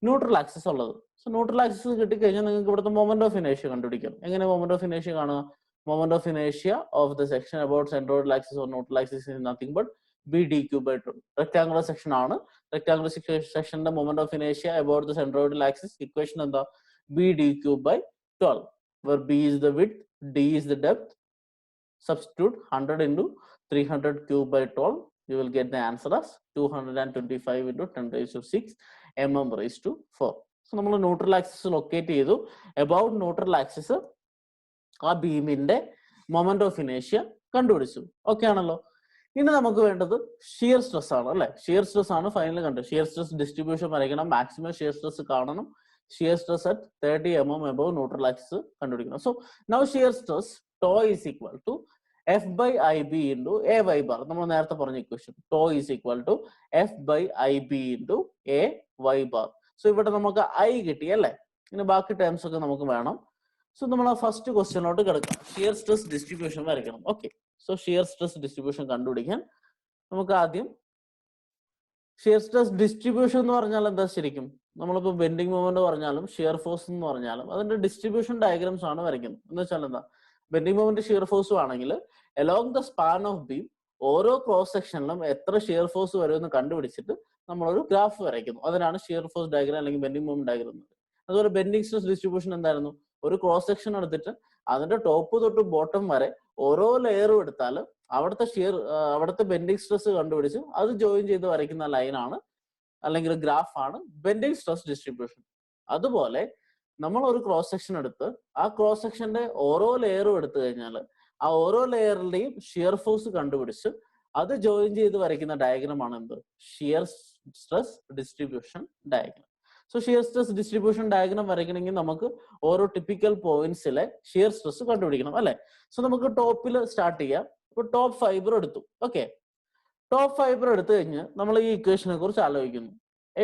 ന്യൂട്രൽ ആക്സിസ് ഉള്ളത്. സോ ന്യൂട്രൽ ആക്സിസ് കിട്ടിക്കഴിഞ്ഞാൽ നിങ്ങൾക്ക് ഇവിടുത്തെ മൊമെന്റ് ഓഫ് ഇനേഷ്യ കണ്ടുപിടിക്കാം. എങ്ങനെ മൊമെന്റ് ഓഫ് ഇനേഷ്യ കാണുക? Moment of inertia of the section about centroidal axis or neutral axis is nothing but b dq/2. Rectangular section ആണ്. Rectangular section the moment of inertia about the centroidal axis equation എന്താ? b dq/12, where b is the width, d is the depth. Substitute 100 into 300 cube by 12. You will get the answer as 225 into 10⁶ mm⁴. So നമ്മൾ neutral axis locate ചെയ്തു. About neutral axis ആ ബീമിന്റെ moment of ഇനേഷ്യ കണ്ടുപിടിച്ചു. Okay ആണല്ലോ. ഇനി നമുക്ക് വേണ്ടത് ഷിയർ സ്ട്രെസ് ആണ് അല്ലെ? ഷിയർ സ്ട്രെസ് ആണ് ഫൈനൽ കണ്ടത്. ഷിയർ സ്ട്രെസ് ഡിസ്ട്രിബ്യൂഷൻ വരയ്ക്കണം. മാക്സിമം ഷിയർ സ്ട്രെസ് കാണണം. Shear stress at 30 mm above neutral axis കണ്ടുപിടിക്കണം. So now shear stress tau is equal to F/IB into AY bar. നമ്മൾ നേരത്തെ പറഞ്ഞ equation tau is equal to F/IB into AY bar. So ഇവിടെ നമുക്ക് I കിട്ടി അല്ലെ? ഇനി ബാക്കി ടേംസ് ഒക്കെ നമുക്ക് വേണം. സോ നമ്മൾ ആ ഫസ്റ്റ് ക്വസ്റ്റ്യനിലോട്ട് കിടക്കാം. ഷിയർ സ്ട്രെസ് ഡിസ്ട്രിബ്യൂഷൻ വരയ്ക്കണം. Okay, so shear stress distribution കണ്ടുപിടിക്കാൻ നമുക്ക് ആദ്യം ഷിയർ സ്ട്രെസ് ഡിസ്ട്രിബ്യൂഷൻ എന്ന് പറഞ്ഞാൽ എന്താ? ശരിക്കും നമ്മളിപ്പോൾ ബെൻഡിങ് മൊമെന്റ് പറഞ്ഞാലും ഷിയർ ഫോഴ്സ് എന്ന് പറഞ്ഞാലും അതിന്റെ ഡിസ്ട്രിബ്യൂഷൻ ഡയഗ്രാംസ് ആണ് വരയ്ക്കുന്നത്. എന്ന് വെച്ചാൽ എന്താ? ബെൻഡിങ് മൊമെന്റ് ഷിയർ ഫോഴ്സും ആണെങ്കിൽ along the span of beam ഓരോ ക്രോസ് സെക്ഷനിലും എത്ര ഷിയർ ഫോഴ്സ് വരുമെന്ന് കണ്ടുപിടിച്ചിട്ട് നമ്മളൊരു ഗ്രാഫ് വരയ്ക്കുന്നു. അതിനാണ് ഷിയർ ഫോഴ്സ് ഡയഗ്രാം അല്ലെങ്കിൽ ബെൻഡിങ് മൊമെന്റ് ഡയഗ്രാം. അതുപോലെ ബെൻഡിങ് സ്ട്രെസ് ഡിസ്ട്രിബ്യൂഷൻ എന്തായിരുന്നു? ഒരു ക്രോസ് സെക്ഷൻ എടുത്തിട്ട് അതിന്റെ ടോപ്പ് തൊട്ട് ബോട്ടം വരെ ഓരോ ലെയറും എടുത്താൽ അവിടുത്തെ ബെൻഡിങ് സ്ട്രെസ് കണ്ടുപിടിച്ച് അത് ജോയിൻ ചെയ്ത് വരയ്ക്കുന്ന ലൈനാണ് അല്ലെങ്കിൽ ഗ്രാഫ് ആണ് ബെൻഡിങ് സ്ട്രെസ് ഡിസ്ട്രിബ്യൂഷൻ. അതുപോലെ നമ്മൾ ഒരു ക്രോസ് സെക്ഷൻ എടുത്ത് ആ ക്രോസ് സെക്ഷന്റെ ഓരോ ലെയറും എടുത്തു കഴിഞ്ഞാൽ ആ ഓരോ ലെയറിന്റെയും ഷിയർ ഫോഴ്സ് കണ്ടുപിടിച്ച് അത് ജോയിൻ ചെയ്ത് വരയ്ക്കുന്ന ഡയഗ്രാം ആണ് എന്ത്? Shear stress distribution diagram. So shear stress distribution diagram വരയ്ക്കണമെങ്കിൽ നമുക്ക് ഓരോ ടിപ്പിക്കൽ പോയിന്റ്സിലെ ഷിയർ സ്ട്രെസ് കണ്ടുപിടിക്കണം അല്ലെ? സോ നമുക്ക് ടോപ്പിൽ സ്റ്റാർട്ട് ചെയ്യാം. ഇപ്പൊ ടോപ്പ് ഫൈബർ എടുത്തു. ഓക്കെ, ടോപ്പ് ഫൈബർ എടുത്തു കഴിഞ്ഞ് നമ്മൾ ഈ ഇക്വേഷനെ കുറിച്ച് ആലോചിക്കുന്നു.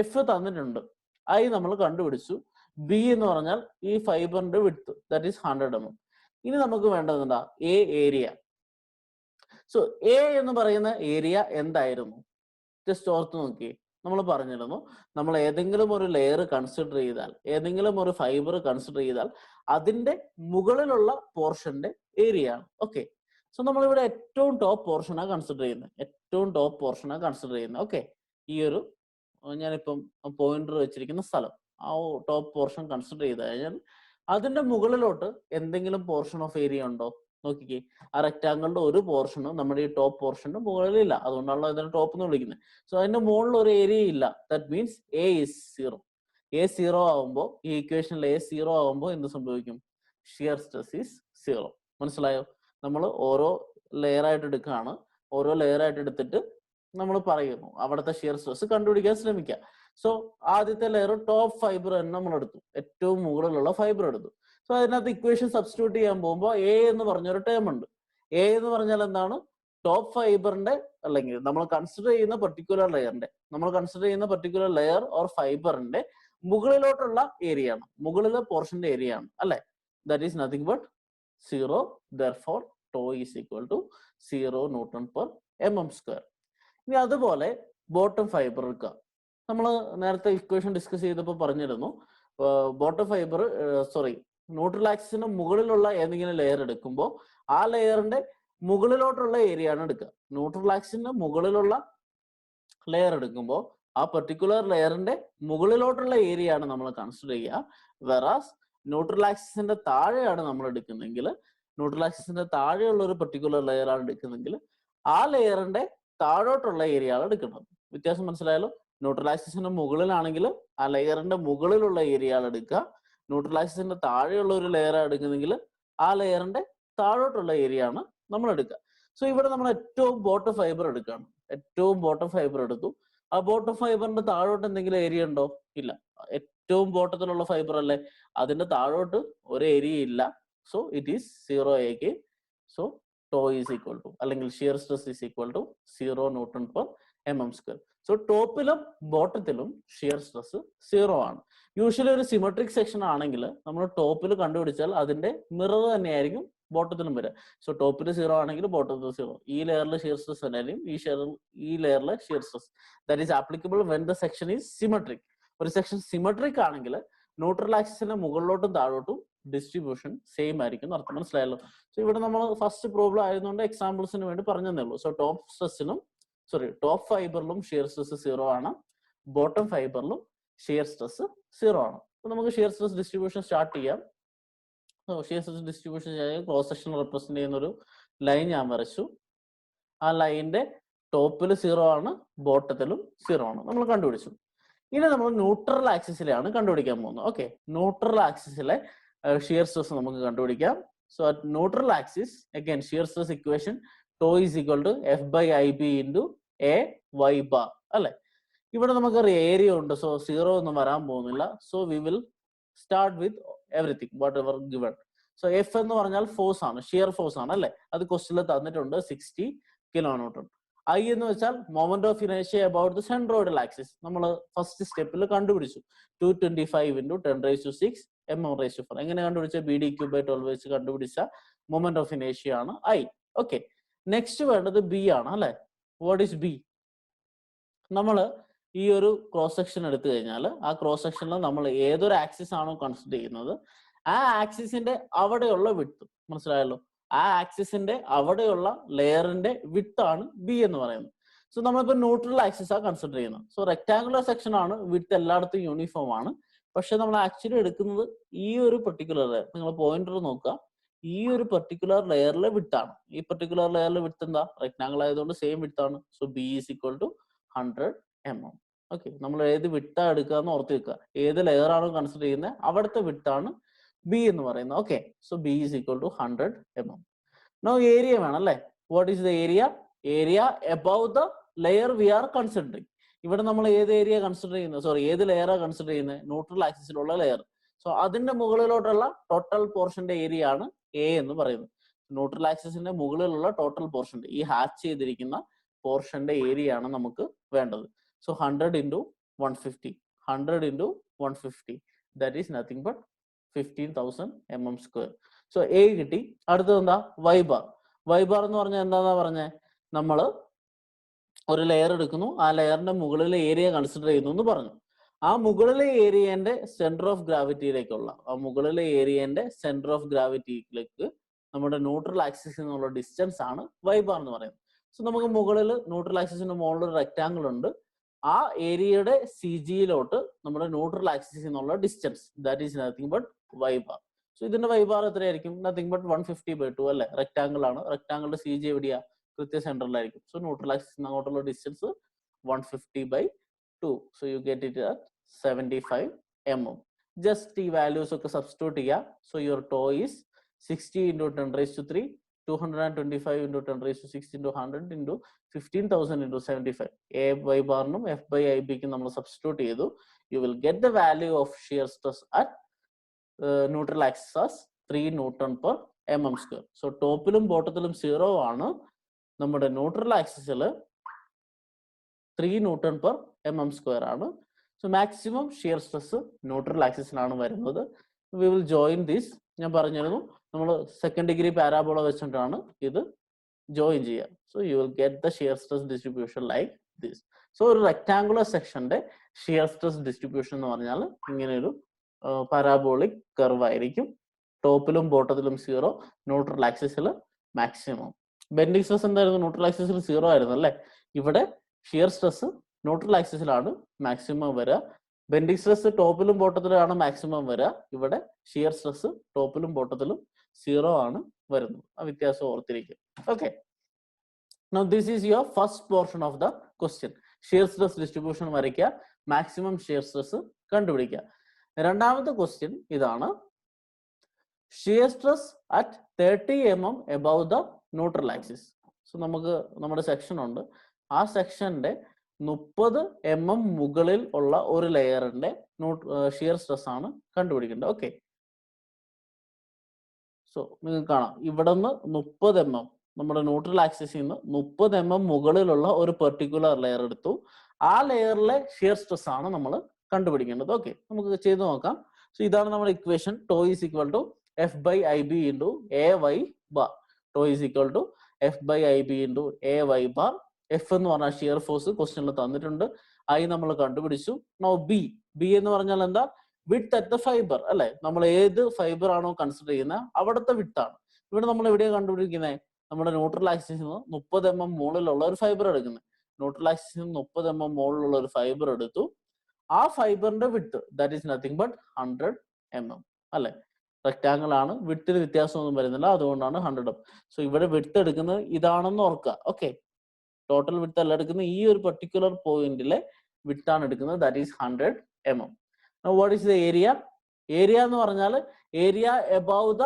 എഫ് തന്നിട്ടുണ്ട്, ഐ നമ്മൾ കണ്ടുപിടിച്ചു, ബി എന്ന് പറഞ്ഞാൽ ഈ ഫൈബറിന്റെ വിഡ്ത്ത് ദാറ്റ് ഈസ് 100 mm. ഇനി നമുക്ക് വേണ്ടത് എന്താ? A area. സോ എ എന്ന് പറയുന്ന ഏരിയ എന്തായിരുന്നു? ജസ്റ്റ് ഓർത്ത് നോക്കിയേ. നമ്മൾ പറഞ്ഞിരുന്നു, നമ്മൾ ഏതെങ്കിലും ഒരു ലെയർ കൺസിഡർ ചെയ്താൽ, ഏതെങ്കിലും ഒരു ഫൈബർ കൺസിഡർ ചെയ്താൽ അതിന്റെ മുകളിലുള്ള പോർഷന്റെ ഏരിയ ആണ്. ഓക്കെ, സോ നമ്മളിവിടെ ഏറ്റവും ടോപ്പ് പോർഷനാണ് കൺസിഡർ ചെയ്യുന്നത്. ഓക്കെ, ഈ ഒരു ഞാനിപ്പം പോയിന്റർ വെച്ചിരിക്കുന്ന സ്ഥലം, ആ ടോപ്പ് പോർഷൻ കൺസിഡർ ചെയ്ത് കഴിഞ്ഞാൽ അതിന്റെ മുകളിലോട്ട് എന്തെങ്കിലും പോർഷൻ ഓഫ് ഏരിയ ഉണ്ടോ? നോക്കിക്കേ, ആ റെക്ടാങ്കിളിന്റെ ഒരു പോർഷനും നമ്മുടെ ഈ ടോപ്പ് പോർഷന്റെ മുകളിലില്ല. അതുകൊണ്ടാണല്ലോ ഇതിനെ ടോപ്പ് എന്ന് വിളിക്കുന്നത്. സോ അതിന്റെ മുകളിൽ ഒരു ഏരിയ ഇല്ല. That means A is 0. A 0 ആവുമ്പോൾ, ഈ ഇക്വേഷനിൽ എ 0 ആവുമ്പോൾ എന്ത് സംഭവിക്കും? Shear stress is 0. മനസ്സിലായോ? നമ്മൾ ഓരോ ലെയർ ആയിട്ട് എടുക്കുകയാണ്. ഓരോ ലെയർ ആയിട്ട് എടുത്തിട്ട് നമ്മൾ പറയുന്നു അവിടുത്തെ ഷിയർ സ്ട്രെസ് കണ്ടുപിടിക്കാൻ ശ്രമിക്കുക. സോ ആദ്യത്തെ ലെയർ ടോപ്പ് ഫൈബർ തന്നെ നമ്മൾ എടുത്തു, ഏറ്റവും മുകളിലുള്ള ഫൈബർ എടുത്തു. സോ അതിനകത്ത് ഇക്വേഷൻ സബ്സ്റ്റിറ്റ്യൂട്ട് ചെയ്യാൻ പോകുമ്പോൾ എ എന്ന് പറഞ്ഞൊരു ടേം ഉണ്ട്. എ എന്ന് പറഞ്ഞാൽ എന്താണ്? ടോപ്പ് ഫൈബറിന്റെ അല്ലെങ്കിൽ നമ്മൾ കൺസിഡർ ചെയ്യുന്ന പെർട്ടിക്കുലർ ലെയർ ഓർ ഫൈബറിന്റെ മുകളിലോട്ടുള്ള ഏരിയ ആണ്, മുകളിലെ പോർഷന്റെ ഏരിയ ആണ് അല്ലെ. That is nothing but 0. Therefore tau is equal to 0 Newton per mm². ഇനി അതുപോലെ ബോട്ടം ഫൈബർ എടുക്കുക. നമ്മൾ നേരത്തെ ഇക്വേഷൻ ഡിസ്കസ് ചെയ്തപ്പോൾ പറഞ്ഞിരുന്നു, ബോട്ടം ഫൈബർ ന്യൂട്രൽ ആക്സിസിന് മുകളിലുള്ള ഏതെങ്കിലും ലെയർ എടുക്കുമ്പോൾ ആ ലെയറിന്റെ മുകളിലോട്ടുള്ള ഏരിയ ആണ് എടുക്കുക. ന്യൂട്രൽ ആക്സിസിന് മുകളിലുള്ള ലെയർ എടുക്കുമ്പോൾ ആ പെർട്ടിക്കുലർ ലെയറിന്റെ മുകളിലോട്ടുള്ള ഏരിയ ആണ് നമ്മൾ കൺസിഡർ ചെയ്യുക. വെറാസ് ന്യൂട്രൽ ആക്സിസിന്റെ താഴെയാണ് നമ്മൾ എടുക്കുന്നെങ്കിൽ, ന്യൂട്രൽ ആക്സിസിന്റെ താഴെയുള്ള ഒരു പെർട്ടിക്കുലർ ലെയർ ആണ് എടുക്കുന്നെങ്കിൽ ആ ലെയറിന്റെ താഴോട്ടുള്ള ഏരിയ ആണ് എടുക്കുന്നത്. വ്യത്യാസം മനസ്സിലായാലോ? ന്യൂട്രൽ ആക്സിസിന്റെ മുകളിലാണെങ്കിൽ ആ ലെയറിന്റെ മുകളിലുള്ള ഏരിയ ആണ് എടുക്കുക. ന്യൂട്രൽ ആക്സിസിന്റെ താഴെയുള്ള ഒരു ലെയർ ആണ് എടുക്കുന്നെങ്കിൽ ആ ലെയറിന്റെ താഴോട്ടുള്ള ഏരിയ ആണ് നമ്മൾ എടുക്കുക. സോ ഇവിടെ നമ്മൾ ഏറ്റവും ബോട്ടം ഫൈബർ എടുക്കുകയാണ്. ഏറ്റവും ബോട്ടം ഫൈബർ എടുത്തു. ആ ബോട്ടം ഫൈബറിന്റെ താഴോട്ട് എന്തെങ്കിലും ഏരിയ ഉണ്ടോ? ഇല്ല. ഏറ്റവും ബോട്ടത്തിലുള്ള ഫൈബർ അല്ലേ, അതിന്റെ താഴോട്ട് ഒരു ഏരിയ ഇല്ല. So it is 0 again. So tau is equal to, അല്ലെങ്കിൽ shear stress is equal to 0 Newton per mm². So ടോപ്പിലും ബോട്ടത്തിലും ഷിയർ സ്ട്രെസ് 0 ആണ്. യൂഷ്വലി ഒരു സിമെട്രിക് സെക്ഷൻ ആണെങ്കിൽ നമ്മൾ ടോപ്പിൽ കണ്ടുപിടിച്ചാൽ അതിന്റെ മിറർ തന്നെയായിരിക്കും ബോട്ടത്തിലും വരിക. സോ ടോപ്പിൽ 0 ആണെങ്കിൽ ബോട്ടത്തിൽ 0. ഈ ലെയറിൽ ഷിയർ സ്ട്രെസ് തന്നെയായിരിക്കും ഈ ലെയറിലെ shear stress. That is applicable when the section is symmetric. ഒരു സെക്ഷൻ സിമെട്രിക് ആണെങ്കിൽ ന്യൂട്രൽ ആക്സിസിന്റെ മുകളിലോട്ടും താഴോട്ടും ഡിസ്ട്രിബ്യൂഷൻ സെയിം ആയിരിക്കും എന്ന് അർത്ഥം. മനസ്സിലായല്ലോ? സോ ഇവിടെ നമ്മൾ ഫസ്റ്റ് പ്രോബ്ലം ആയതുകൊണ്ട് എക്സാമ്പിൾസിന് വേണ്ടി പറഞ്ഞതേ ഉള്ളൂ. സോ ടോപ്പ് ഫൈബറിലും ഷിയർ സ്ട്രെസ് 0 ആണ്, ബോട്ടം ഫൈബറിലും ഷിയർ സ്ട്രെസ് 0 ആണ്. അപ്പൊ നമുക്ക് ഷിയർ സ്ട്രെസ് ഡിസ്ട്രിബ്യൂഷൻ സ്റ്റാർട്ട് ചെയ്യാം. ഷിയർ സ്ട്രെസ് ഡിസ്ട്രിബ്യൂഷൻ ചെയ്യാൻ ക്രോസ് സെക്ഷൻ റെപ്രസെന്റ് ചെയ്യുന്ന ഒരു ലൈൻ ഞാൻ വരച്ചു. ആ ലൈനിന്റെ ടോപ്പിൽ 0 ആണ്, ബോട്ടത്തിലും 0 ആണ് നമ്മൾ കണ്ടുപിടിച്ചു. ഇനി നമ്മൾ ന്യൂട്രൽ ആക്സിസിലാണ് കണ്ടുപിടിക്കാൻ പോകുന്നത്. ഓക്കെ, ന്യൂട്രൽ ആക്സിസിലെ ഷിയർ സ്ട്രെസ് നമുക്ക് കണ്ടുപിടിക്കാം. So at neutral axis again shear stress equation tau is equal to F/IB into A y bar അല്ലെ. ഇവിടെ നമുക്കറിയാം ഏരിയ ഉണ്ട്. സോ 0 ഒന്നും വരാൻ പോകുന്നില്ല. So we will start with everything what ever given. So F എന്ന് പറഞ്ഞാൽ ഫോഴ്സ് ആണ്, ഷിയർ ഫോഴ്സ് ആണ് അല്ലെ. അത് ക്വസ്റ്റ്യനിൽ തന്നിട്ടുണ്ട് 60 kN. ഐ എന്ന് വെച്ചാൽ മൊമെന്റ് ഓഫ് ഇനേഷ്യ അബൌട്ട് ദ സെൻട്രോയിഡൽ ആക്സിസ്. നമ്മൾ ഫസ്റ്റ് സ്റ്റെപ്പിൽ കണ്ടുപിടിച്ചു 225 into 10⁶ mm⁴. എങ്ങനെ കണ്ടുപിടിച്ച? BD³/12 വെച്ച് കണ്ടുപിടിച്ച മൊമെന്റ് ഓഫ് ഇനേഷ്യ ആണ് ഐ. ഓക്കെ, നെക്സ്റ്റ് വേണ്ടത് ബി ആണ് അല്ലെ. What is B? നമ്മൾ ഈ ഒരു ക്രോസ് സെക്ഷൻ എടുത്തു കഴിഞ്ഞാൽ ആ ക്രോസ് സെക്ഷനിൽ നമ്മൾ ഏതൊരു ആക്സിസ് ആണോ കൺസിഡർ ചെയ്യുന്നത് ആ ആക്സിസിന്റെ അവിടെയുള്ള വിഡ്ത്ത്, മനസ്സിലായല്ലോ? ആ ആക്സിസിന്റെ അവിടെയുള്ള ലെയറിന്റെ വിഡ്ത്ത് ആണ് ബി എന്ന് പറയുന്നത്. സോ നമ്മളിപ്പോ ന്യൂട്രൽ ആക്സിസ് ആ കൺസിഡർ ചെയ്യുന്നത്. സോ റെക്ടാങ്കുലർ സെക്ഷൻ ആണ്, വിഡ്ത്ത് എല്ലായിടത്തും യൂണിഫോം ആണ്. പക്ഷെ നമ്മൾ ആക്ച്വലി എടുക്കുന്നത് ഈ ഒരു പെർട്ടിക്കുലർ ലെയർ, നിങ്ങൾ പോയിന്റർ നോക്കുക, ഈ ഒരു പെർട്ടിക്കുലർ ലെയറിലെ വിഡ്ത്ത് ആണ്. ഈ പെർട്ടിക്കുലർ ലെയറിലെ വിഡ്ത്ത് എന്താ? റെക്ടാങ്കിൾ ആയതുകൊണ്ട് സെയിം വിഡ്ത്ത് ആണ്. So B is equal to 100 mm. Okay, നമ്മൾ ഏത് വിഡ്ത്താ എടുക്കുക എന്ന് ഓർത്ത് വെക്കുക. ഏത് ലെയർ ആണോ കൺസിഡർ ചെയ്യുന്നത് അവിടുത്തെ വിഡ്ത്ത് ആണ് ബി എന്ന് പറയുന്നത്. Okay, so B is equal to 100 mm. No area വേണം അല്ലെ. What is the area? Area above the layer we are considering. ഇവിടെ നമ്മൾ ഏത് ഏരിയ കൺസിഡർ ചെയ്യുന്നത്, ഏത് ലെയറാ കൺസിഡർ ചെയ്യുന്നത്? ന്യൂട്രൽ ആക്സിസിലുള്ള ലെയർ. സോ അതിന്റെ മുകളിലോട്ടുള്ള ടോട്ടൽ പോർഷന്റെ ഏരിയ ആണ് എ എന്ന് പറയുന്നത്. ന്യൂട്രൽ ആക്സിസിന്റെ മുകളിലുള്ള ടോട്ടൽ പോർഷന്റെ ഈ ഹാച്ച് ചെയ്തിരിക്കുന്ന പോർഷന്റെ ഏരിയ ആണ് നമുക്ക് വേണ്ടത്. So 100 into 150, 100 into 150, that is nothing but 15,000 mm². So A കിട്ടി. അടുത്തത് എന്താ? Y bar. വൈ ബാർ എന്ന് പറഞ്ഞാൽ എന്താന്നാ പറഞ്ഞേ? നമ്മൾ ഒരു ലെയർ എടുക്കുന്നു, ആ ലെയറിന്റെ മുകളിലെ ഏരിയ കൺസിഡർ ചെയ്യുന്നു എന്ന് പറഞ്ഞു. ആ മുകളിലെ ഏരിയന്റെ സെന്റർ ഓഫ് ഗ്രാവിറ്റിയിലേക്കുള്ള നമ്മുടെ ന്യൂട്രൽ ആക്സിസിൽ നിന്നുള്ള ഡിസ്റ്റൻസ് ആണ് വൈ ബാർ എന്ന് പറയുന്നത്. സോ നമുക്ക് മുകളിൽ ന്യൂട്രൽ ആക്സിസിന്റെ മുകളിൽ ഒരു റെക്ടാങ്കിൾ ഉണ്ട്. ആ ഏരിയയുടെ CG-യിലോട്ട് നമ്മുടെ ന്യൂട്രൽ ആക്സിസിൽ നിന്നുള്ള distance, that is nothing but why bar. So ഇതിന്റെ വൈ ബാർ എത്രയായിരിക്കും? നത്തിങ് ബട്ട് 150/2 അല്ലെ. റെക്ടാങ്കിൾ ആണ്, റെക്ടാങ്കിളിന്റെ CG എവിടെയാ? കൃത്യ സെന്ററിലായിരിക്കും. സോ ന്യൂട്രൽ ആക്സിസിന് അങ്ങോട്ടുള്ള distance 150/2. So you get it at 75 mm. Just ഈ വാല്യൂസ് ഒക്കെ സബ്സ്റ്റിറ്റ്യൂട്ട് ചെയ്യുക. So your tau is 60 into 10⁵, 225 into 10⁶ into 100 into 15,000 into 75. A by ബാറിനും F/IB നമ്മൾ സബ്സ്റ്റിറ്റ്യൂട്ട് ചെയ്തു. You will get the value of shear stress at neutral axis as 3 Newton per mm². So ടോപ്പിലും ബോട്ടത്തിലും 0 ആണ്. നമ്മുടെ neutral ആക്സിസിൽ 3 Newton per mm² ആണ്. So maximum shear stress neutral ആക്സിസിലാണ് വരുന്നത്. We will join this. ഞാൻ പറഞ്ഞിരുന്നു നമ്മൾ സെക്കൻഡ് ഡിഗ്രി പാരാബോള വെച്ചിട്ടാണ് ഇത് ജോയിൻ ചെയ്യുക. So you will get the shear stress distribution like this. So ഒരു റെക്ടാങ്കുലർ സെക്ഷന്റെ ഷിയർ സ്ട്രെസ് ഡിസ്ട്രിബ്യൂഷൻ എന്ന് പറഞ്ഞാൽ ഇങ്ങനെ ഒരു പാരാബോളിക് കർവ് ആയിരിക്കും. ടോപ്പിലും ബോട്ടത്തിലും 0, ന്യൂട്രൽ ആക്സിസിൽ മാക്സിമം. ബെൻഡിങ് സ്ട്രെസ് എന്തായിരുന്നു? ന്യൂട്രൽ ആക്സിസിൽ 0 ആയിരുന്നു അല്ലേ? ഇവിടെ ഷിയർ സ്ട്രെസ് ന്യൂട്രൽ ആക്സിസിലാണ് മാക്സിമം വരിക. ബെൻഡിങ് സ്ട്രെസ് ടോപ്പിലും ബോട്ടത്തിലാണ് മാക്സിമം വരിക. ഇവിടെ ഷിയർ സ്ട്രെസ് ടോപ്പിലും ബോട്ടത്തിലും 0 ആണ് വരുന്നത്. ആ വ്യത്യാസം ഓർത്തിരിക്കും. Okay, now this is your first portion of the question. Shear stress distribution വരയ്ക്കുക, മാക്സിമം ഷിയർ സ്ട്രെസ് കണ്ടുപിടിക്കുക. രണ്ടാമത്തെ ക്വസ്റ്റ്യൻ ഇതാണ്. Shear stress at 30 mm above the neutral axis. So നമുക്ക് നമ്മുടെ സെക്ഷൻ ഉണ്ട്. ആ സെക്ഷന്റെ 30 mm മുകളിൽ ഉള്ള ഒരു ലെയറിന്റെ ഷിയർ സ്ട്രെസ് ആണ് കണ്ടുപിടിക്കേണ്ടത്. ഓക്കെ, സോ നിങ്ങൾക്ക് കാണാം ഇവിടെ നിന്ന് 30 mm നമ്മുടെ ന്യൂട്രൽ ആക്സിസിൽ നിന്ന് 30 mm മുകളിലുള്ള ഒരു പെർട്ടിക്കുലർ ലെയർ എടുത്തു. ആ ലെയറിലെ ഷിയർ സ്ട്രെസ് ആണ് നമ്മൾ കണ്ടുപിടിക്കേണ്ടത്. ഓക്കെ, നമുക്ക് ചെയ്ത് നോക്കാം. സോ ഇതാണ് നമ്മുടെ equation. Tau is equal to F by I b into A y bar. Tau is equal to F by I b into A y bar. F എന്ന് പറഞ്ഞാൽ ഷിയർ ഫോഴ്സ് ക്വസ്റ്റ്യനിൽ തന്നിട്ടുണ്ട്. ഐ നമ്മൾ കണ്ടുപിടിച്ചു. Now B. ബി എന്ന് പറഞ്ഞാൽ എന്താ? Width at the fibre അല്ലെ? നമ്മൾ ഏത് ഫൈബർ ആണോ കൺസിഡർ ചെയ്യുന്നത് അവിടുത്തെ വിഡ്ത്താണ്. ഇവിടെ നമ്മൾ എവിടെയാണ് കണ്ടുപിടിക്കുന്നത്? നമ്മുടെ ന്യൂട്രൽ ആക്സിസിൽ നിന്ന് 30 mm മുകളിലുള്ള ഒരു ഫൈബർ എടുക്കുന്നത്. ന്യൂട്രൽ ആക്സിസിൽ നിന്ന് 30 mm മുകളിലുള്ള ഒരു ഫൈബർ എടുത്തു. ആ ഫൈബറിന്റെ width that is nothing but 100 mm അല്ലെ? റെക്ടാങ്കിൾ ആണ്, വിഡ്ത്തിന് വ്യത്യാസമൊന്നും വരുന്നില്ല, അതുകൊണ്ടാണ് 100 mm. സോ ഇവിടെ വിഡ്ത്ത് എടുക്കുന്നത് ഇതാണെന്ന് ഓർക്കുക. ഓക്കെ, ടോട്ടൽ വിഡ്ത്ത് അല്ല എടുക്കുന്നത്, ഈ ഒരു പെർട്ടിക്കുലർ പോയിന്റിലെ വിഡ്ത്ത് ആണ് എടുക്കുന്നത്. That is 100 mm. Now what is the area? Area എന്ന് പറഞ്ഞാൽ area above the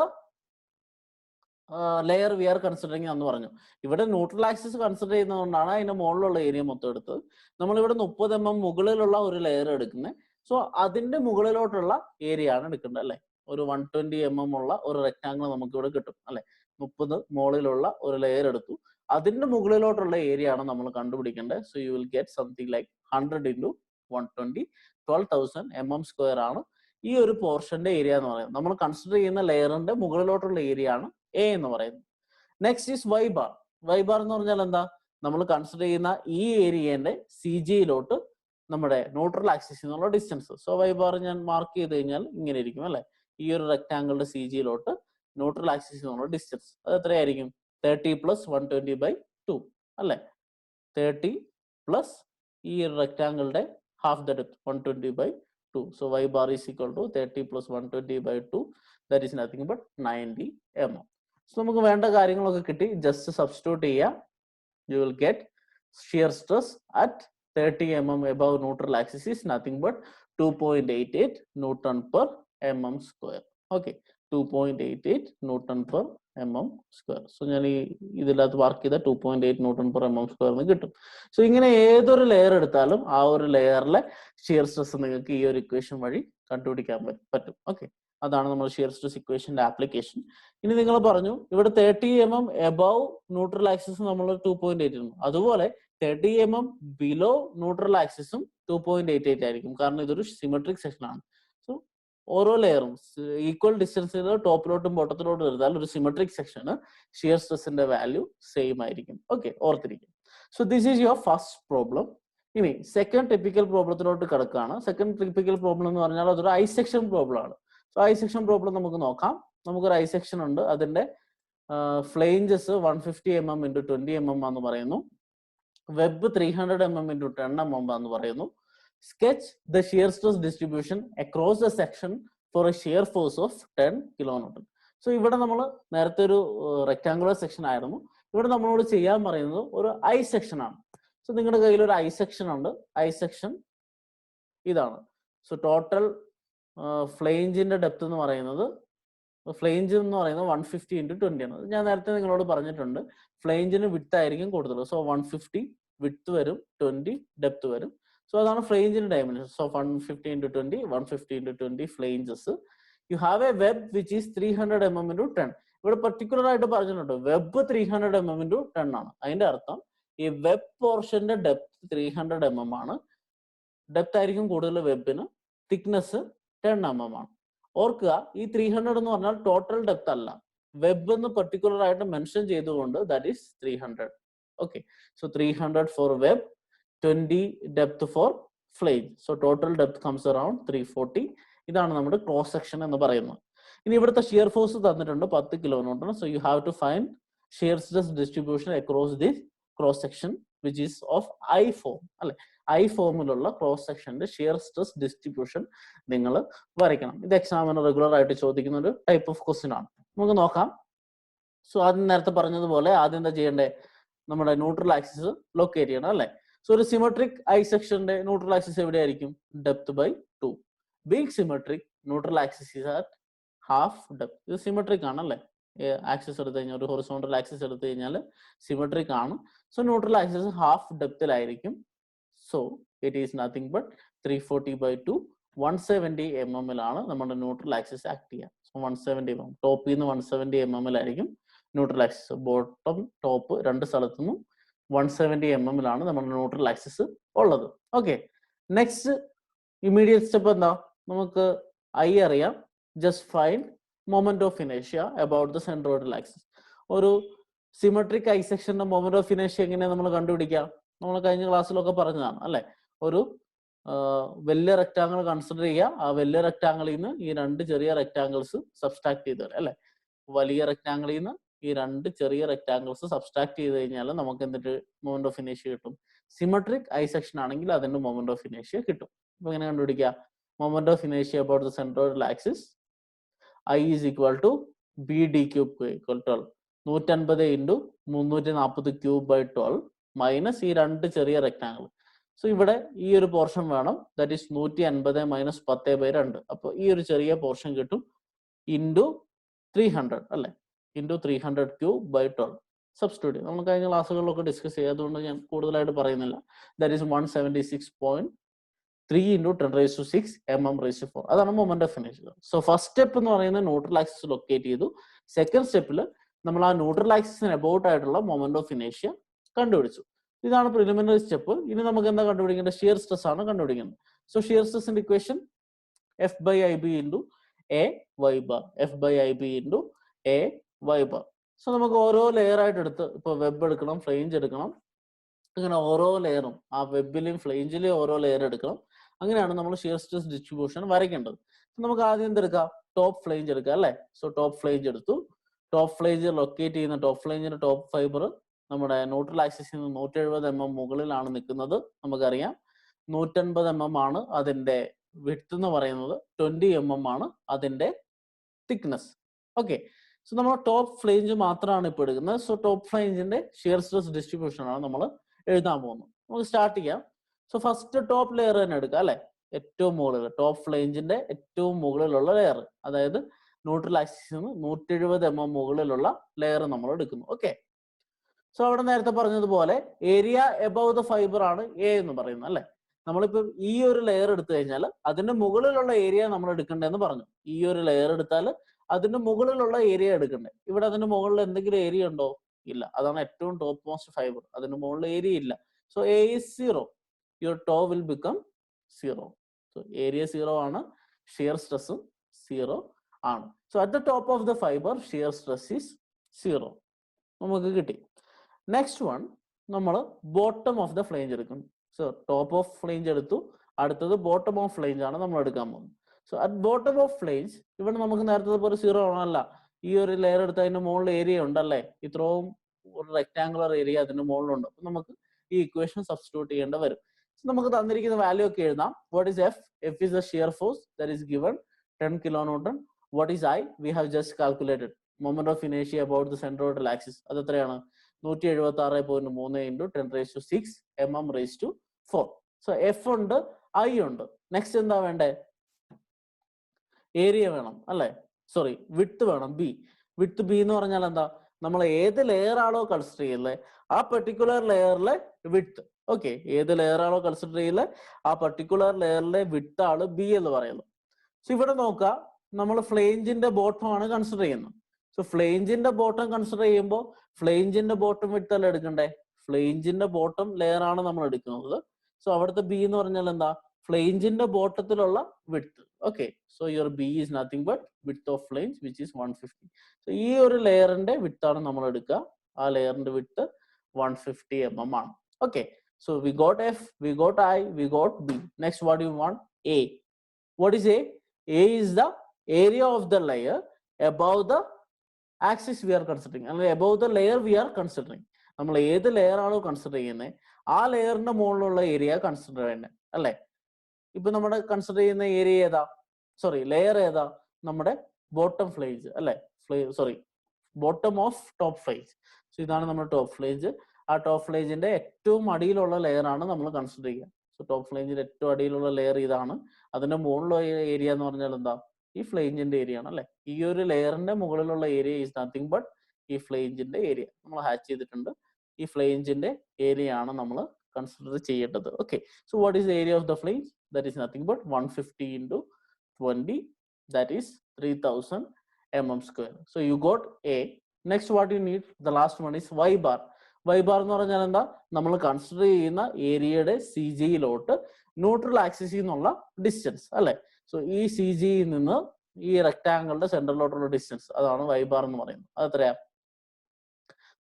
layer we are considering എന്ന് പറഞ്ഞു. ഇവിടെ ന്യൂട്രൽ ആക്സിസ് കൺസിഡർ ചെയ്യുന്നതുകൊണ്ടാണ് അതിന്റെ മുകളിലുള്ള ഏരിയ മൊത്തം എടുത്തത്. നമ്മളിവിടെ 30 mm മുകളിലുള്ള ഒരു ലെയർ എടുക്കുന്നത്. സോ അതിന്റെ മുകളിലോട്ടുള്ള ഏരിയ ആണ് എടുക്കേണ്ടത് അല്ലെ? ഒരു 120 mm ഉള്ള ഒരു റെക്ടാങ്കിൾ നമുക്ക് ഇവിടെ കിട്ടും അല്ലെ? 30 മുകളിലുള്ള ഒരു ലെയർ എടുത്തു, അതിന്റെ മുകളിലോട്ടുള്ള ഏരിയ ആണ് നമ്മൾ കണ്ടുപിടിക്കേണ്ടത്. So you will get something like 100 into 120, 12,000 mm² ആണ് ഈ ഒരു പോർഷന്റെ ഏരിയ എന്ന് പറയുന്നത്. നമ്മൾ കൺസിഡർ ചെയ്യുന്ന ലെയറിന്റെ മുകളിലോട്ടുള്ള ഏരിയ ആണ് എ എന്ന് പറയുന്നത്. Next is y bar. Y bar എന്ന് പറഞ്ഞാൽ എന്താ? നമ്മൾ കൺസിഡർ ചെയ്യുന്ന ഈ ഏരിയന്റെ സി ജിയിലോട്ട് നമ്മുടെ ന്യൂട്രൽ ആക്സിസിൽ നിന്നുള്ള ഡിസ്റ്റൻസ്. സോ വൈ ബാർ ഞാൻ മാർക്ക് ചെയ്ത് കഴിഞ്ഞാൽ ഇങ്ങനെ ഇരിക്കും അല്ലെ? ഈ ഒരു റെക്ടാങ്കിളിന്റെ സി ജിയിലോട്ട് ന്യൂട്രൽ ആക്സിസിൽ നിന്നുള്ള ഡിസ്റ്റൻസ് അത് എത്രയായിരിക്കും? 30 + 120/2 അല്ലെ? 30 പ്ലസ് ഈ റെക്ടാങ്കിളിന്റെ half the depth 120/2. So y bar is equal to 30 + 120/2. That is nothing but 90 mm. So നമുക്ക് വേണ്ട കാര്യങ്ങളൊക്കെ കിട്ടി. ജസ്റ്റ് സബ്സ്റ്റിറ്റ്യൂട്ട് ചെയ്യുക. You will get shear stress at 30 mm above neutral axis is nothing but 2.88 Newton/mm². Okay, 2.88 Newton/mm². So ഞാൻ ഈ ഇതിനകത്ത് mark ചെയ്ത 2.8 Newton/mm² എന്ന് കിട്ടും. സോ ഇങ്ങനെ ഏതൊരു ലെയർ എടുത്താലും ആ ഒരു ലെയറിലെ ഷിയർ സ്ട്രെസ് നിങ്ങൾക്ക് ഈ ഒരു ഇക്വേഷൻ വഴി കണ്ടുപിടിക്കാൻ പറ്റും. ഓക്കെ, അതാണ് നമ്മൾ ഷിയർ സ്ട്രെസ് ഇക്വേഷന്റെ ആപ്ലിക്കേഷൻ. ഇനി നിങ്ങൾ പറഞ്ഞു ഇവിടെ 30 mm എബവ് ന്യൂട്രൽ ആക്സിസ് നമ്മൾ 2.8 ഇടുന്നു. അതുപോലെ 30 mm ബിലോ ന്യൂട്രൽ ആക്സിസും 2.88 ആയിരിക്കും. കാരണം ഇതൊരു സിമെട്രിക് സെക്ഷൻ ആണ്. സോ ഓരോ ലെയറും ഈക്വൽ ഡിസ്റ്റൻസിൽ ടോപ്പിലോട്ടും ബോട്ടത്തിലോട്ടും എടുത്താൽ ഒരു സിമെട്രിക് സെക്ഷന് ഷിയർ സ്ട്രെസിന്റെ വാല്യൂ സെയിം ആയിരിക്കും. ഓക്കെ, ഓർത്തിരിക്കും. So this is your first problem. ഇനി സെക്കൻഡ് ടിപ്പിക്കൽ പ്രോബ്ലത്തിലോട്ട് കിടക്കുകയാണ്. സെക്കൻഡ് ടിപ്പിക്കൽ പ്രോബ്ലം എന്ന് പറഞ്ഞാൽ അതൊരു ഐ സെക്ഷൻ പ്രോബ്ലം ആണ്. സോ ഐ സെക്ഷൻ പ്രോബ്ലം നമുക്ക് നോക്കാം. നമുക്കൊരു ഐ സെക്ഷൻ ഉണ്ട്. അതിന്റെ ഫ്ലേഞ്ചസ് 150 mm × 20 mm എന്ന് പറയുന്നു. വെബ് 300 mm × 10 mm എന്ന് പറയുന്നു. Sketch the shear stress distribution across the section for a shear force of 10 kN. So ഇവിടെ നമ്മൾ നേരത്തെ ഒരു റെക്ടാങ്കുലർ സെക്ഷൻ ആയിരുന്നു. ഇവിടെ നമ്മളോട് ചെയ്യാൻ പറയുന്നത് ഒരു ഐ സെക്ഷൻ ആണ്. സോ നിങ്ങളുടെ കയ്യിൽ ഒരു ഐ സെക്ഷൻ ഉണ്ട്. ഐ സെക്ഷൻ ഇതാണ്. സോ ടോട്ടൽ ഫ്ലേഞ്ചിന്റെ ഡെപ്ത് എന്ന് പറയുന്നത് 150 × 20 ആണ്. ഞാൻ നേരത്തെ നിങ്ങളോട് പറഞ്ഞിട്ടുണ്ട് ഫ്ലേഞ്ചിന് വിഡ്ത്ത് ആയിരിക്കും കൂടുതൽ. സോ 150 വിഡ്ത്ത് വരും, 20 ഡെപ്ത് വരും. സോ അതാണ് ഫ്ലേഞ്ചിന്റെ dimension. So 150 × 20, 150 × 20 flanges. You have a web which is 300 mm × 10. ഇവിടെ പെർട്ടിക്കുലർ ആയിട്ട് പറഞ്ഞിട്ടുണ്ട് വെബ് 300 mm × 10 ആണ്. അതിന്റെ അർത്ഥം ഈ വെബ് പോർഷന്റെ ഡെപ്ത് 300 mm ആണ്. ഡെപ്ത് ആയിരിക്കും കൂടുതൽ വെബിന്, തിക്നെസ് 10 mm ആണ്. ഓർക്കുക, ഈ 300 എന്ന് പറഞ്ഞാൽ ടോട്ടൽ ഡെപ്ത് അല്ല, വെബ് എന്ന് പെർട്ടിക്കുലർ ആയിട്ട് മെൻഷൻ ചെയ്തുകൊണ്ട് that is 300. Okay, so 300 for web, 20 depth for flange. So total depth comes around 340. ഇതാണ് നമ്മുടെ ക്രോസ് സെക്ഷൻ എന്ന് പറയുന്നത്. ഇനി ഇവിടുത്തെ ഷിയർ ഫോഴ്സ് തന്നിട്ടുണ്ട് 10 kN. So you have to find shear stress distribution across this cross section which is of I form. അല്ലെ, I ഫോമിലുള്ള cross സെക്ഷന്റെ ഷിയർ സ്ട്രെസ് ഡിസ്ട്രിബ്യൂഷൻ നിങ്ങൾ വരയ്ക്കണം. ഇത് എക്സാമിന് റെഗുലർ ആയിട്ട് ചോദിക്കുന്ന ഒരു ടൈപ്പ് ഓഫ് ക്വസ്റ്റ്യൻ ആണ്. നമുക്ക് നോക്കാം. സോ ആദ്യം നേരത്തെ പറഞ്ഞതുപോലെ ആദ്യം എന്താ ചെയ്യേണ്ടത്, നമ്മുടെ ന്യൂട്രൽ ആക്സിസ് ലൊക്കേറ്റ് ചെയ്യണം അല്ലെ. സോ ഒരു സിമെട്രിക് ഐ സെക്ഷന്റെ ന്യൂട്രൽ ആക്സിസ് എവിടെയായിരിക്കും? Depth by 2. Being symmetric, neutral axis is at half depth. ഇത് സിമെട്രിക് ആണ് അല്ലെ. ആക്സിസ് എടുത്തു കഴിഞ്ഞാൽ, ഒരു ഹൊറിസോണ്ടൽ ആക്സിസ് എടുത്തു കഴിഞ്ഞാൽ സിമെട്രിക് ആണ്. സോ ന്യൂട്രൽ ആക്സിസ് ഹാഫ് ഡെപ്തിലായിരിക്കും. So it is nothing but 340/2, 170 mm നമ്മുടെ ന്യൂട്രൽ ആക്സിസ് ആക്ട് ചെയ്യുക. സോ 170 mm, ടോപ്പിൽ നിന്ന് 170 mm neutral axis. Bottom top രണ്ട് സ്ഥലത്തു നിന്നും 170 mm നമ്മുടെ ന്യൂട്രൽ ആക്സിസ് ഉള്ളത്. ഓക്കെ, നെക്സ്റ്റ് ഇമ്മീഡിയറ്റ് സ്റ്റെപ്പ് എന്താ? നമുക്ക് ഐ അറിയാം. ജസ്റ്റ് ഫൈൻഡ് മൊമെന്റ് ഓഫ് ഇനേഷ്യ അബൌട്ട് ദ സെൻട്രോയിഡൽ ആക്സിസ്. ഒരു സിമെട്രിക് ഐ സെക്ഷന്റെ മൊമെന്റ് ഓഫ് ഇനേഷ്യ എങ്ങനെയാണ് നമ്മൾ കണ്ടുപിടിക്കുക? നമ്മൾ കഴിഞ്ഞ ക്ലാസ്സിലൊക്കെ പറഞ്ഞതാണ് അല്ലെ. ഒരു വലിയ റെക്ടാങ്കിൾ കൺസിഡർ ചെയ്യുക. ആ വലിയ റെക്ടാങ്കിളിൽ നിന്ന് ഈ രണ്ട് ചെറിയ റെക്ടാങ്കിൾസ് സബ്സ്ട്രാക്ട് ചെയ്ത് തരാം അല്ലെ. വലിയ റെക്ടാങ്കിളിൽ നിന്ന് ഈ രണ്ട് ചെറിയ റെക്ടാങ്കിൾസ് സബ്സ്ട്രാക്ട് ചെയ്ത് കഴിഞ്ഞാൽ നമുക്ക് എന്തിട്ട് മൊമെന്റ് ഓഫ് ഇനേഷ്യ കിട്ടും? സിമെട്രിക് ഐ സെക്ഷൻ ആണെങ്കിൽ അതിന്റെ മൊമെന്റ് ഓഫ് ഇനേഷ്യ കിട്ടും. അപ്പൊ എങ്ങനെ കണ്ടുപിടിക്കുക? മൊമെന്റ് ഓഫ് ഇനേഷ്യ about the centroidal axis, I is equal to B D cube equal 12. 150 × 340 cube by 12 minus ഈ രണ്ട് ചെറിയ റെക്ടാങ്കിൾ. സോ ഇവിടെ ഈ ഒരു പോർഷൻ വേണം, ദാറ്റ് ഈസ് 150 മൈനസ് 10/2. അപ്പൊ ഈ ഒരു ചെറിയ പോർഷൻ കിട്ടും ഇൻറ്റു 300 അല്ലെ, ഇൻറ്റു 300 ക്യൂബ് ബൈ 12. സബ്സ്റ്റിറ്റ്യൂട്ട് നമ്മൾ കഴിഞ്ഞ ക്ലാസ്സുകളിലൊക്കെ ഡിസ്കസ് ചെയ്യാത്തതുകൊണ്ട് ഞാൻ കൂടുതലായിട്ട് പറയുന്നില്ല. That is 176.3 × 10⁶ mm⁴. അതാണ് മൊമെന്റ് ഓഫ് ഇനേഷ്യ. സോ ഫസ്റ്റ് സ്റ്റെപ്പ് എന്ന് പറയുന്നത് ന്യൂട്രൽ ആക്സിസ് ലൊക്കേറ്റ് ചെയ്തു. സെക്കൻഡ് സ്റ്റെപ്പിൽ നമ്മൾ ആ ന്യൂട്രൽ ആക്സിസിന് അബൌട്ട് ആയിട്ടുള്ള മൊമെന്റ് ഓഫ് ഇനേഷ്യ കണ്ടുപിടിച്ചു. ഇതാണ് പ്രിലിമിനറി സ്റ്റെപ്പ്. ഇനി നമുക്ക് എന്താ കണ്ടുപിടിക്കേണ്ടത്? ഷിയർ സ്ട്രെസ് ആണ് കണ്ടുപിടിക്കുന്നത്. സോ ഷിയർ സ്ട്രെസിന്റെ equation F/IB × AY bar, F/IB × AY bar. So നമുക്ക് ഓരോ ലെയർ ആയിട്ട് എടുത്ത്, ഇപ്പൊ വെബ് എടുക്കണം, ഫ്ലേഞ്ച് എടുക്കണം, അങ്ങനെ ഓരോ ലെയറും ആ വെബിലെയും ഫ്ലേഞ്ചിലെയും ഓരോ ലെയർ എടുക്കണം. അങ്ങനെയാണ് നമ്മൾ ഷിയർ സ്ട്രെസ് ഡിസ്ട്രിബ്യൂഷൻ വരയ്ക്കേണ്ടത്. നമുക്ക് ആദ്യം എന്തെടുക്കാം? ടോപ്പ് ഫ്ലേഞ്ച് എടുക്കാം അല്ലെ. സോ ടോപ്പ് ഫ്ലേഞ്ച് എടുത്തു. ടോപ്പ് ഫ്ലേഞ്ച് ലൊക്കേറ്റ് ചെയ്യുന്ന ടോപ്പ് ഫ്ലേഞ്ചിന്റെ ടോപ്പ് ഫൈബർ നമ്മുടെ ന്യൂട്രൽ ആക്സിസിൽ നിന്ന് 170 mm മുകളിലാണ് നിൽക്കുന്നത്. നമുക്കറിയാം 150 mm ആണ് അതിന്റെ വിഡ്ത്ത് എന്ന് പറയുന്നത്, 20 mm ആണ് അതിന്റെ തിക്നെസ്. ഓക്കെ, സോ നമ്മൾ ടോപ്പ് ഫ്ലേഞ്ച് മാത്രമാണ് ഇപ്പൊ എടുക്കുന്നത്. സോ ടോപ്പ് ഫ്ലേഞ്ചിന്റെ ഷിയർ സ്ട്രെസ് ഡിസ്ട്രിബ്യൂഷൻ ആണ് നമ്മൾ എഴുതാൻ പോകുന്നത്. നമുക്ക് സ്റ്റാർട്ട് ചെയ്യാം. സോ ഫസ്റ്റ് ടോപ്പ് ലെയർ തന്നെ എടുക്കാം അല്ലെ. ഏറ്റവും മുകളിൽ ടോപ്പ് ഫ്ലേഞ്ചിന്റെ ഏറ്റവും മുകളിലുള്ള ലെയർ, അതായത് ന്യൂട്രൽ ആക്സിസിൽ നിന്ന് 170 mm മുകളിലുള്ള ലെയർ നമ്മൾ എടുക്കുന്നു. ഓക്കെ, സോ അവിടെ നേരത്തെ പറഞ്ഞതുപോലെ ഏരിയ എബവ് ദ ഫൈബർ ആണ് എ എന്ന് പറയുന്നത് അല്ലെ. നമ്മളിപ്പോ ഈ ഒരു ലെയർ എടുത്തു കഴിഞ്ഞാൽ അതിന്റെ മുകളിലുള്ള ഏരിയ നമ്മൾ എടുക്കണ്ടെന്ന് പറഞ്ഞു. ഈ ഒരു ലെയർ എടുത്താൽ അതിന്റെ മുകളിലുള്ള ഏരിയ എടുക്കണ്ടേ. ഇവിടെ അതിന്റെ മുകളിൽ എന്തെങ്കിലും ഏരിയ ഉണ്ടോ? ഇല്ല. അതാണ് ഏറ്റവും ടോപ്പ് മോസ്റ്റ് ഫൈബർ. അതിന്റെ മുകളിൽ ഏരിയ ഇല്ല. So A is 0. Your tau will become 0. So area 0 ആണ്, ഷിയർ സ്ട്രെസ്സും 0 ആണ്. So at the top of the fibre shear stress is 0. നമുക്ക് കിട്ടി. നെക്സ്റ്റ് വൺ, നമ്മൾ ബോട്ടം ഓഫ് ദ ഫ്ലേഞ്ച് എടുക്കും. സോ ടോപ്പ് ഓഫ് ഫ്ലേഞ്ച് എടുത്തു. അടുത്തത് ബോട്ടം ഓഫ് ഫ്ലേഞ്ച് ആണ് നമ്മൾ എടുക്കാൻ പോകുന്നത്. So at bottom of flange ഇവിടെ നമുക്ക് നേരത്തെ പോലെ 0 ആണല്ല. ഈ ഒരു ലെയർ എടുത്ത് അതിന്റെ മുകളിൽ ഏരിയ ഉണ്ടല്ലേ, ഇത്രയും ഒരു റെക്ടാങ്കുലർ ഏരിയ അതിന്റെ മുകളിലുണ്ട്. അപ്പൊ നമുക്ക് ഈ ഇക്വേഷൻ സബ്സ്റ്റിറ്റ്യൂട്ട് ചെയ്യേണ്ടി വരും. നമുക്ക് തന്നിരിക്കുന്ന വാല്യൂ ഒക്കെ എഴുതാം. What is F? F is the shear force that is given 10 kN. What is I? We have just calculated. Moment of ഇനേഷ്യ അബൌട്ട് ദ സെൻട്രോയിഡൽ ആക്സിസ് അത് എത്രയാണ്? 176.3 × 10⁶ mm⁴. സോ എഫ് ഉണ്ട്, ഐ ഉണ്ട്. നെക്സ്റ്റ് എന്താ വേണ്ടേ? Area വേണം അല്ലെ. Sorry, width വേണം, ബി. വിഡ്ത്ത് ബി എന്ന് പറഞ്ഞാൽ എന്താ? നമ്മൾ ഏത് ലെയർ ആണോ കൺസിഡർ ചെയ്യുന്നത് ആ പെർട്ടിക്കുലർ ലെയറിലെ വിഡ്ത്ത്. ഓക്കെ, ഏത് ലെയർ ആണോ കൺസിഡർ ചെയ്യുന്നത് ആ പെർട്ടിക്കുലർ ലെയറിലെ വിഡ്ത്ത് ആണ് ബി എന്ന് പറയുന്നത്. സോ ഇവിടെ നോക്കുക, നമ്മൾ ഫ്ലേഞ്ചിന്റെ ബോട്ടം ആണ് കൺസിഡർ ചെയ്യുന്നത്. സോ ഫ്ലേഞ്ചിന്റെ ബോട്ടം കൺസിഡർ ചെയ്യുമ്പോൾ ഫ്ലേഞ്ചിന്റെ ബോട്ടം വിഡ്ത്ത് അല്ല എടുക്കണ്ടേ? ഫ്ലേഞ്ചിന്റെ ബോട്ടം ലെയർ ആണ് നമ്മൾ എടുക്കുന്നത്. സോ അവിടുത്തെ ബി എന്ന് പറഞ്ഞാൽ എന്താ? ഫ്ലേഞ്ചിന്റെ ബോട്ടത്തിലുള്ള width. Okay, so your B is nothing but width of flange which is 150. So ഈ ഒരു ലെയറിന്റെ വിഡ്ത്ത് ആണ് നമ്മൾ എടുക്കുക. ആ ലെയറിന്റെ വിഡ്ത്ത് 150 mm ആണ്. Okay, so we got F, we got I, we got B. Next, what do you want? A. What is A? A is the area of the layer above the axis we are considering, and above the layer we are considering. നമ്മൾ ഏത് layer ആണോ consider ചെയ്യുന്നത് ആ ലെയറിന്റെ മുകളിലുള്ള area consider ചെയ്യേണ്ടത് അല്ലേ? ഇപ്പൊ നമ്മുടെ കൺസിഡർ ചെയ്യുന്ന ഏരിയ ഏതാ, സോറി ലെയർ ഏതാ? നമ്മുടെ ബോട്ടം ഫ്ലേഞ്ച് അല്ലെ, bottom of top flange. So ഇതാണ് നമ്മുടെ ടോപ്പ് ഫ്ലേഞ്ച്. ആ ടോപ്പ് ഫ്ലേഞ്ചിന്റെ ഏറ്റവും അടിയിലുള്ള ലെയർ ആണ് നമ്മൾ കൺസിഡർ ചെയ്യുക. സോ ടോപ്പ് ഫ്ലേഞ്ചിന്റെ ഏറ്റവും അടിയിലുള്ള ലെയർ ഇതാണ്. അതിന്റെ മുകളിലുള്ള ഏരിയ എന്ന് പറഞ്ഞാൽ എന്താ? ഈ ഫ്ലേഞ്ചിന്റെ ഏരിയ ആണ് അല്ലെ. ഈ ഒരു ലെയറിന്റെ മുകളിലുള്ള ഏരിയ ഈസ് നത്തിങ് ബട്ട് ഈ ഫ്ലേഞ്ചിന്റെ ഏരിയ. നമ്മൾ ഹാച്ച് ചെയ്തിട്ടുണ്ട്. ഈ ഫ്ലേഞ്ചിന്റെ ഏരിയ ആണ് നമ്മൾ കൺസിഡർ ചെയ്യേണ്ടത്. Okay, so what is the area of the flange? That is nothing but 150 into 20, that is 3000 mm square. So you got A. Next, what you need, the last one is Y bar. Y bar എന്ന് പറഞ്ഞാൽ എന്താ? നമ്മൾ consider ചെയ്യുന്ന ഏരിയയുടെ C ജിയിലോട്ട് neutral ആക്സിസിൽ നിന്നുള്ള distance അല്ലെ. So ഈ സി ജിയിൽ നിന്ന് ഈ റെക്ടാങ്കിളിന്റെ സെന്ററിലോട്ടുള്ള ഡിസ്റ്റൻസ്, അതാണ് Y bar എന്ന് പറയുന്നത്. അത് എത്രയാ?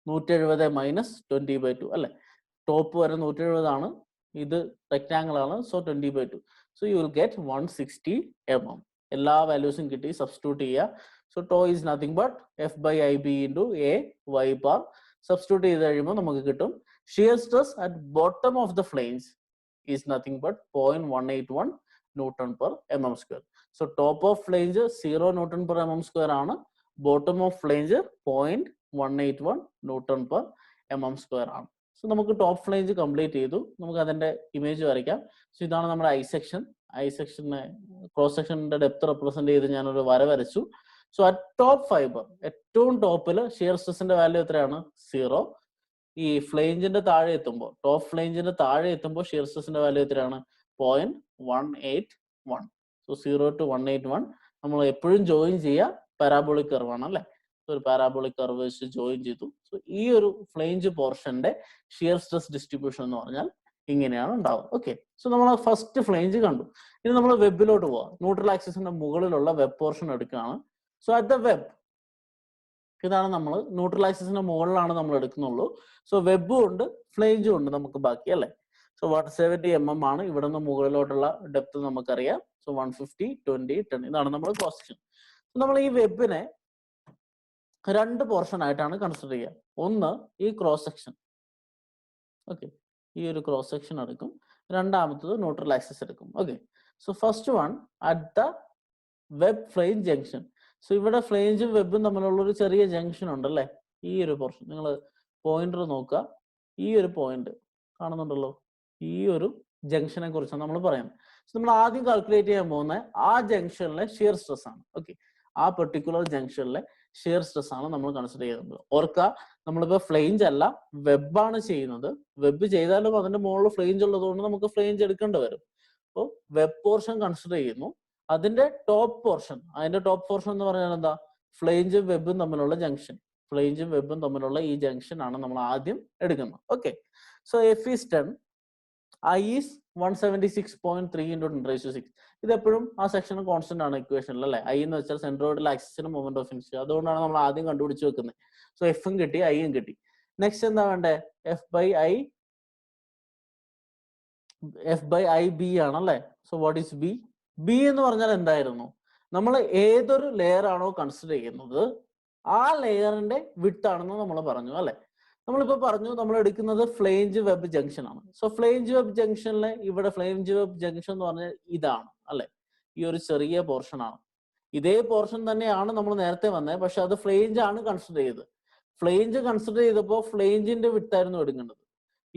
170 minus 20/2 അല്ലെ. ടോപ്പ് വരെ 170 ആണ്, ഇത് റെക്ടാങ്കിൾ ആണ്. So 20/2. So you will get 160 mm. എല്ലാ വാല്യൂസും കിട്ടി, സബ്സ്റ്റിറ്റ്യൂട്ട് ചെയ്യുക. So tau is nothing but F/IB into A Y bar. Substitute ചെയ്ത് കഴിയുമ്പോൾ നമുക്ക് കിട്ടും shear stress at bottom of the flange is nothing but 0.181 Newton per mm square. So top of flange 0 Newton per mm square ആണ്. Bottom of flange 0.181 Newton per mm square ആണ്. So നമുക്ക് top flange complete ചെയ്തു. നമുക്ക് അതിന്റെ image വരയ്ക്കാം. So ഇതാണ് നമ്മുടെ I section. I സെക്ഷനെ cross സെക്ഷന്റെ ഡെപ്ത് റെപ്രസെന്റ് ചെയ്ത് ഞാനൊരു വര വരച്ചു. സോ അറ്റ് ടോപ്പ് ഫൈബർ ഏറ്റവും ടോപ്പിൽ ഷിയർ സ്ട്രെസിന്റെ വാല്യൂ എത്രയാണ്? 0. ഈ ഫ്ലേഞ്ചിന്റെ താഴെ എത്തുമ്പോൾ, ടോപ്പ് ഫ്ലേഞ്ചിന്റെ താഴെ എത്തുമ്പോൾ ഷിയർ സ്ട്രെസിന്റെ വാല്യൂ എത്രയാണ്? 0.181. സോ 0 to 181 നമ്മൾ എപ്പോഴും ജോയിൻ ചെയ്യുക പാരാബോളിക് കർവ് ആണ് അല്ലെ. ഒരു പാരാബോളിക് കർവ് വെച്ച് ജോയിൻ ചെയ്തു. സോ ഈ ഒരു ഫ്ലേഞ്ച് പോർഷന്റെ ഷിയർ സ്ട്രെസ് ഡിസ്ട്രിബ്യൂഷൻ എന്ന് പറഞ്ഞാൽ ഇങ്ങനെയാണ് ഉണ്ടാവുക. ഓക്കെ, സോ നമ്മൾ ഫസ്റ്റ് ഫ്ലേഞ്ച് കണ്ടു. ഇനി നമ്മൾ വെബിലോട്ട് പോവാം. ന്യൂട്രൽ ആക്സിസിന്റെ മുകളിലുള്ള വെബ് പോർഷൻ എടുക്കുകയാണ്. സോ അറ്റ് ദ വെബ്, ഇതാണ് നമ്മൾ ന്യൂട്രൽ ആക്സിസിന്റെ മുകളിലാണ് നമ്മൾ എടുക്കുന്നുള്ളൂ. സോ വെബും ഉണ്ട് ഫ്ലേഞ്ചും ഉണ്ട് നമുക്ക് ബാക്കി അല്ലെ. സോ 170 mm ആണ് ഇവിടെ നിന്ന് മുകളിലോട്ടുള്ള ഡെപ്ത് നമുക്കറിയാം. സോ 150, 20, 10 ഇതാണ് നമ്മൾ ക്രോസ് സെക്ഷൻ. നമ്മൾ ഈ വെബിനെ രണ്ട് പോർഷൻ ആയിട്ടാണ് കൺസിഡർ ചെയ്യുക. ഒന്ന് ഈ ക്രോസ് സെക്ഷൻ, ഓക്കെ, ഈ ഒരു ക്രോസ് സെക്ഷൻ എടുക്കും. രണ്ടാമത്തത് ന്യൂട്രൽ ആക്സിസ് എടുക്കും. Okay, so first one at the web flange junction. So ഇവിടെ ഫ്ലേഞ്ചും വെബും തമ്മിലുള്ള ഒരു ചെറിയ ജംഗ്ഷൻ ഉണ്ടല്ലേ, ഈ ഒരു പോർഷൻ. നിങ്ങൾ പോയിന്റർ നോക്കുക, ഈ ഒരു പോയിന്റ് കാണുന്നുണ്ടല്ലോ, ഈ ഒരു ജംഗ്ഷനെ കുറിച്ചാണ് നമ്മൾ പറയുന്നത്. നമ്മൾ ആദ്യം കാൽക്കുലേറ്റ് ചെയ്യാൻ പോകുന്ന ആ ജംഗ്ഷനിലെ ഷിയർ സ്ട്രെസ് ആണ്. ഓക്കെ, ആ പെർട്ടിക്കുലർ ജംഗ്ഷനിലെ ഷിയർ സ്ട്രെസ് ആണ് നമ്മൾ കൺസിഡർ ചെയ്യുന്നത്. ഓർക്കുക, നമ്മളിപ്പോ ഫ്ലേഞ്ച് അല്ല വെബാണ് ചെയ്യുന്നത്. വെബ് ചെയ്താലും അതിന്റെ മുകളിൽ ഫ്ലേഞ്ച് ഉള്ളതുകൊണ്ട് നമുക്ക് ഫ്ലേഞ്ച് എടുക്കേണ്ടി വരും. അപ്പോൾ വെബ് പോർഷൻ കൺസിഡർ ചെയ്യുന്നു. അതിന്റെ ടോപ്പ് പോർഷൻ എന്ന് പറഞ്ഞാൽ എന്താ? ഫ്ലേഞ്ചും വെബും തമ്മിലുള്ള ജംഗ്ഷൻ. ഫ്ലേഞ്ചും വെബും തമ്മിലുള്ള ഈ ജംഗ്ഷൻ ആണ് നമ്മൾ ആദ്യം എടുക്കുന്നത്. Okay, so F is 10, I is 176.3 into 10⁶. ഇത് എപ്പോഴും ആ സെക്ഷൻ കോൺസ്റ്റന്റ് ആണ് ഇക്വേഷനിൽ അല്ലെ. I എന്ന് വെച്ചാൽ സെൻട്രോയിഡൽ ആക്സിസിന് മൊമെന്റ് ഓഫ് ഇനർഷ്യ. അതുകൊണ്ടാണ് നമ്മൾ ആദ്യം കണ്ടുപിടിച്ച് വെക്കുന്നത്. സോ എഫും കിട്ടി, ഐയും കിട്ടി. നെക്സ്റ്റ് എന്താ വേണ്ടേ? F/IB ആണല്ലേ. So what is B? B എന്ന് പറഞ്ഞാൽ എന്തായിരുന്നു? നമ്മൾ ഏതൊരു ലെയർ ആണോ കൺസിഡർ ചെയ്യുന്നത് ആ ലെയറിന്റെ വിഡ്ത്ത് ആണെന്ന് നമ്മൾ പറഞ്ഞു അല്ലെ. നമ്മളിപ്പോ പറഞ്ഞു നമ്മൾ എടുക്കുന്നത് ഫ്ലേഞ്ച് വെബ് ജംഗ്ഷൻ ആണ്. സോ ഫ്ലേഞ്ച് വെബ് ജംഗ്ഷനിലെ ഇവിടെ ഫ്ലേഞ്ച് വെബ് ജംഗ്ഷൻ എന്ന് പറഞ്ഞാൽ ഇതാണ് അല്ലെ, ഈ ഒരു ചെറിയ പോർഷൻ ആണ്. ഇതേ പോർഷൻ തന്നെയാണ് നമ്മൾ നേരത്തെ വന്നത്, പക്ഷെ അത് ഫ്ലേഞ്ച് ആണ് കൺസിഡർ ചെയ്തത്. ഫ്ലേഞ്ച് കൺസിഡർ ചെയ്തപ്പോൾ ഫ്ലേഞ്ചിന്റെ വിഡ്ത്ത് ആയിരുന്നു എടുക്കേണ്ടത്.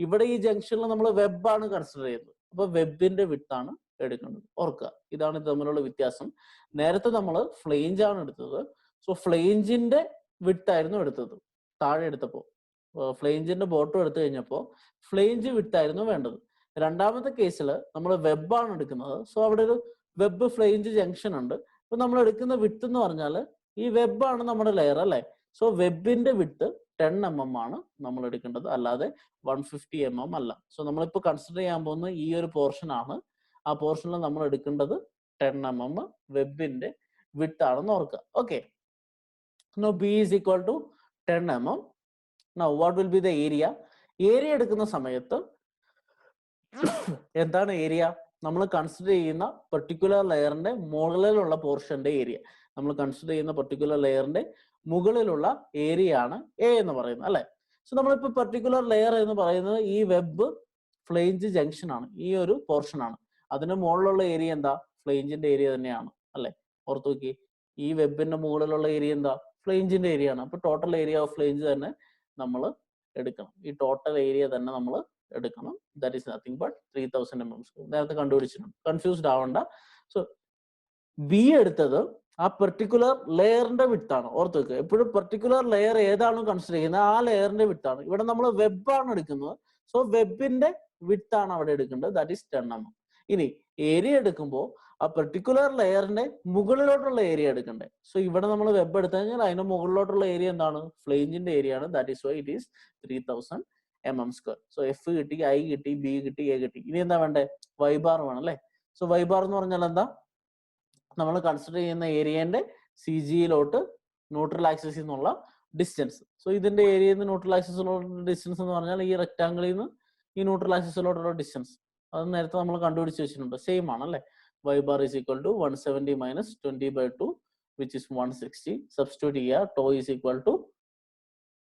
ഇവിടെ ഈ ജംഗ്ഷനിൽ നമ്മൾ വെബാണ് കൺസിഡർ ചെയ്തത്, അപ്പൊ വെബിന്റെ വിഡ്ത്ത് ആണ് എടുക്കേണ്ടത്. ഓർക്കുക, ഇതാണ് ഇത് തമ്മിലുള്ള വ്യത്യാസം. നേരത്തെ നമ്മൾ ഫ്ലേഞ്ച് ആണ് എടുത്തത്. സോ ഫ്ലേഞ്ചിന്റെ വിഡ്ത്ത് ആയിരുന്നു എടുത്തത്. താഴെ എടുത്തപ്പോൾ ഫ്ലേഞ്ചിന്റെ ബോട്ടം എടുത്തു കഴിഞ്ഞപ്പോൾ ഫ്ലേഞ്ച് വിഡ്ത്ത് ആയിരുന്നു വേണ്ടത്. രണ്ടാമത്തെ കേസിൽ നമ്മൾ വെബാണ് എടുക്കുന്നത്. സോ അവിടെ ഒരു വെബ് ഫ്ലേഞ്ച് ജംഗ്ഷൻ ഉണ്ട്. അപ്പൊ നമ്മൾ എടുക്കുന്ന വിഡ്ത്ത് എന്ന് പറഞ്ഞാൽ ഈ വെബാണ് നമ്മുടെ ലെയർ അല്ലെ. സോ വെബിന്റെ വിഡ്ത്ത് 10 mm ആണ് നമ്മൾ എടുക്കേണ്ടത്, അല്ലാതെ 150 mm അല്ല. സോ നമ്മളിപ്പോ കൺസിഡർ ചെയ്യാൻ പോകുന്ന ഈ ഒരു പോർഷൻ ആണ്. ആ പോർഷനിൽ നമ്മൾ എടുക്കേണ്ടത് 10 mm വെബിന്റെ വിഡ്ത്ത് ആണെന്ന് ഓർക്കുക. Okay, now b is equal to 10 mm. Now what will be the area? Area എടുക്കുന്ന സമയത്ത് എന്താണ് ഏരിയ? നമ്മൾ കൺസിഡർ ചെയ്യുന്ന പെർട്ടിക്കുലർ ലെയറിന്റെ മുകളിലുള്ള പോർഷന്റെ ഏരിയ. നമ്മൾ കൺസിഡർ ചെയ്യുന്ന പെർട്ടിക്കുലർ ലെയറിന്റെ മുകളിലുള്ള ഏരിയ ആണ് എ എന്ന് പറയുന്നത്, അല്ലെ? സോ നമ്മളിപ്പോ പെർട്ടിക്കുലർ ലെയർ എന്ന് പറയുന്നത് ഈ വെബ് ഫ്ലേഞ്ച് ജംഗ്ഷൻ ആണ്, ഈ ഒരു പോർഷൻ ആണ്. അതിന്റെ മുകളിലുള്ള ഏരിയ എന്താ? ഫ്ലേഞ്ചിന്റെ ഏരിയ തന്നെയാണ്, അല്ലെ? ഓർത്ത് നോക്കി, ഈ വെബിന്റെ മുകളിലുള്ള ഏരിയ എന്താ? ഫ്ലേഞ്ചിന്റെ ഏരിയ ആണ്. അപ്പൊ ടോട്ടൽ ഏരിയ ഓഫ് ഫ്ലേഞ്ച് തന്നെ നമ്മൾ എടുക്കണം. ഈ ടോട്ടൽ ഏരിയ തന്നെ നമ്മൾ എടുക്കണം. That is nothing but 3000 mm. നേരത്തെ കണ്ടുപിടിച്ചിട്ടുണ്ട്, കൺഫ്യൂസ്ഡ് ആവണ്ട. സോ ബി എടുത്തത് ആ പെർട്ടിക്കുലർ ലെയറിന്റെ വിട്ടാണ്. ഓർത്ത് വെക്കുക, എപ്പോഴും പെർട്ടിക്കുലർ ലെയർ ഏതാണോ കൺസിഡർ ചെയ്യുന്നത് ആ ലെയറിന്റെ വിട്ടാണ്. ഇവിടെ നമ്മൾ വെബാണ് എടുക്കുന്നത്, സോ വെബിന്റെ വിട്ടാണ് അവിടെ എടുക്കേണ്ടത്, ദാറ്റ് ഈസ് 10 mm. ഇനി ഏരിയ എടുക്കുമ്പോൾ ആ പെർട്ടിക്കുലർ ലെയറിന്റെ മുകളിലോട്ടുള്ള ഏരിയ എടുക്കണ്ടേ. സോ ഇവിടെ നമ്മൾ വെബ് എടുത്തു കഴിഞ്ഞാൽ അതിന്റെ മുകളിലോട്ടുള്ള ഏരിയ എന്താണ്? ഫ്ലേഞ്ചിന്റെ ഏരിയ ആണ്. That is why it is 3000 mm². So F കിട്ടി, ഐ കിട്ടി, ബി കിട്ടി, എ കിട്ടി. ഇനി എന്താ വേണ്ടേ? വൈ ബാർ വേണം, അല്ലെ? സോ വൈ ബാർ എന്ന് പറഞ്ഞാൽ എന്താ? നമ്മൾ കൺസിഡർ ചെയ്യുന്ന ഏരിയന്റെ സി ജിയിലോട്ട് ന്യൂട്രൽ ആക്സിസിൽ നിന്നുള്ള ഡിസ്റ്റൻസ്. സോ ഇതിന്റെ ഏരിയയിൽ നിന്ന് ന്യൂട്രൽ ആക്സിസിലോട്ടുള്ള ഡിസ്റ്റൻസ് എന്ന് പറഞ്ഞാൽ ഈ റെക്ടാംഗിളിൽ നിന്ന് ഈ ന്യൂട്രൽ ആക്സിസിലോട്ടുള്ള ഡിസ്റ്റൻസ്. അത് നേരത്തെ നമ്മൾ കണ്ടുപിടിച്ച് വെച്ചിട്ടുണ്ട്, സെയിം ആണ്, അല്ലെ? y bar is equal to 170 minus 20/2, which is 160. Substitute here, tau is equal to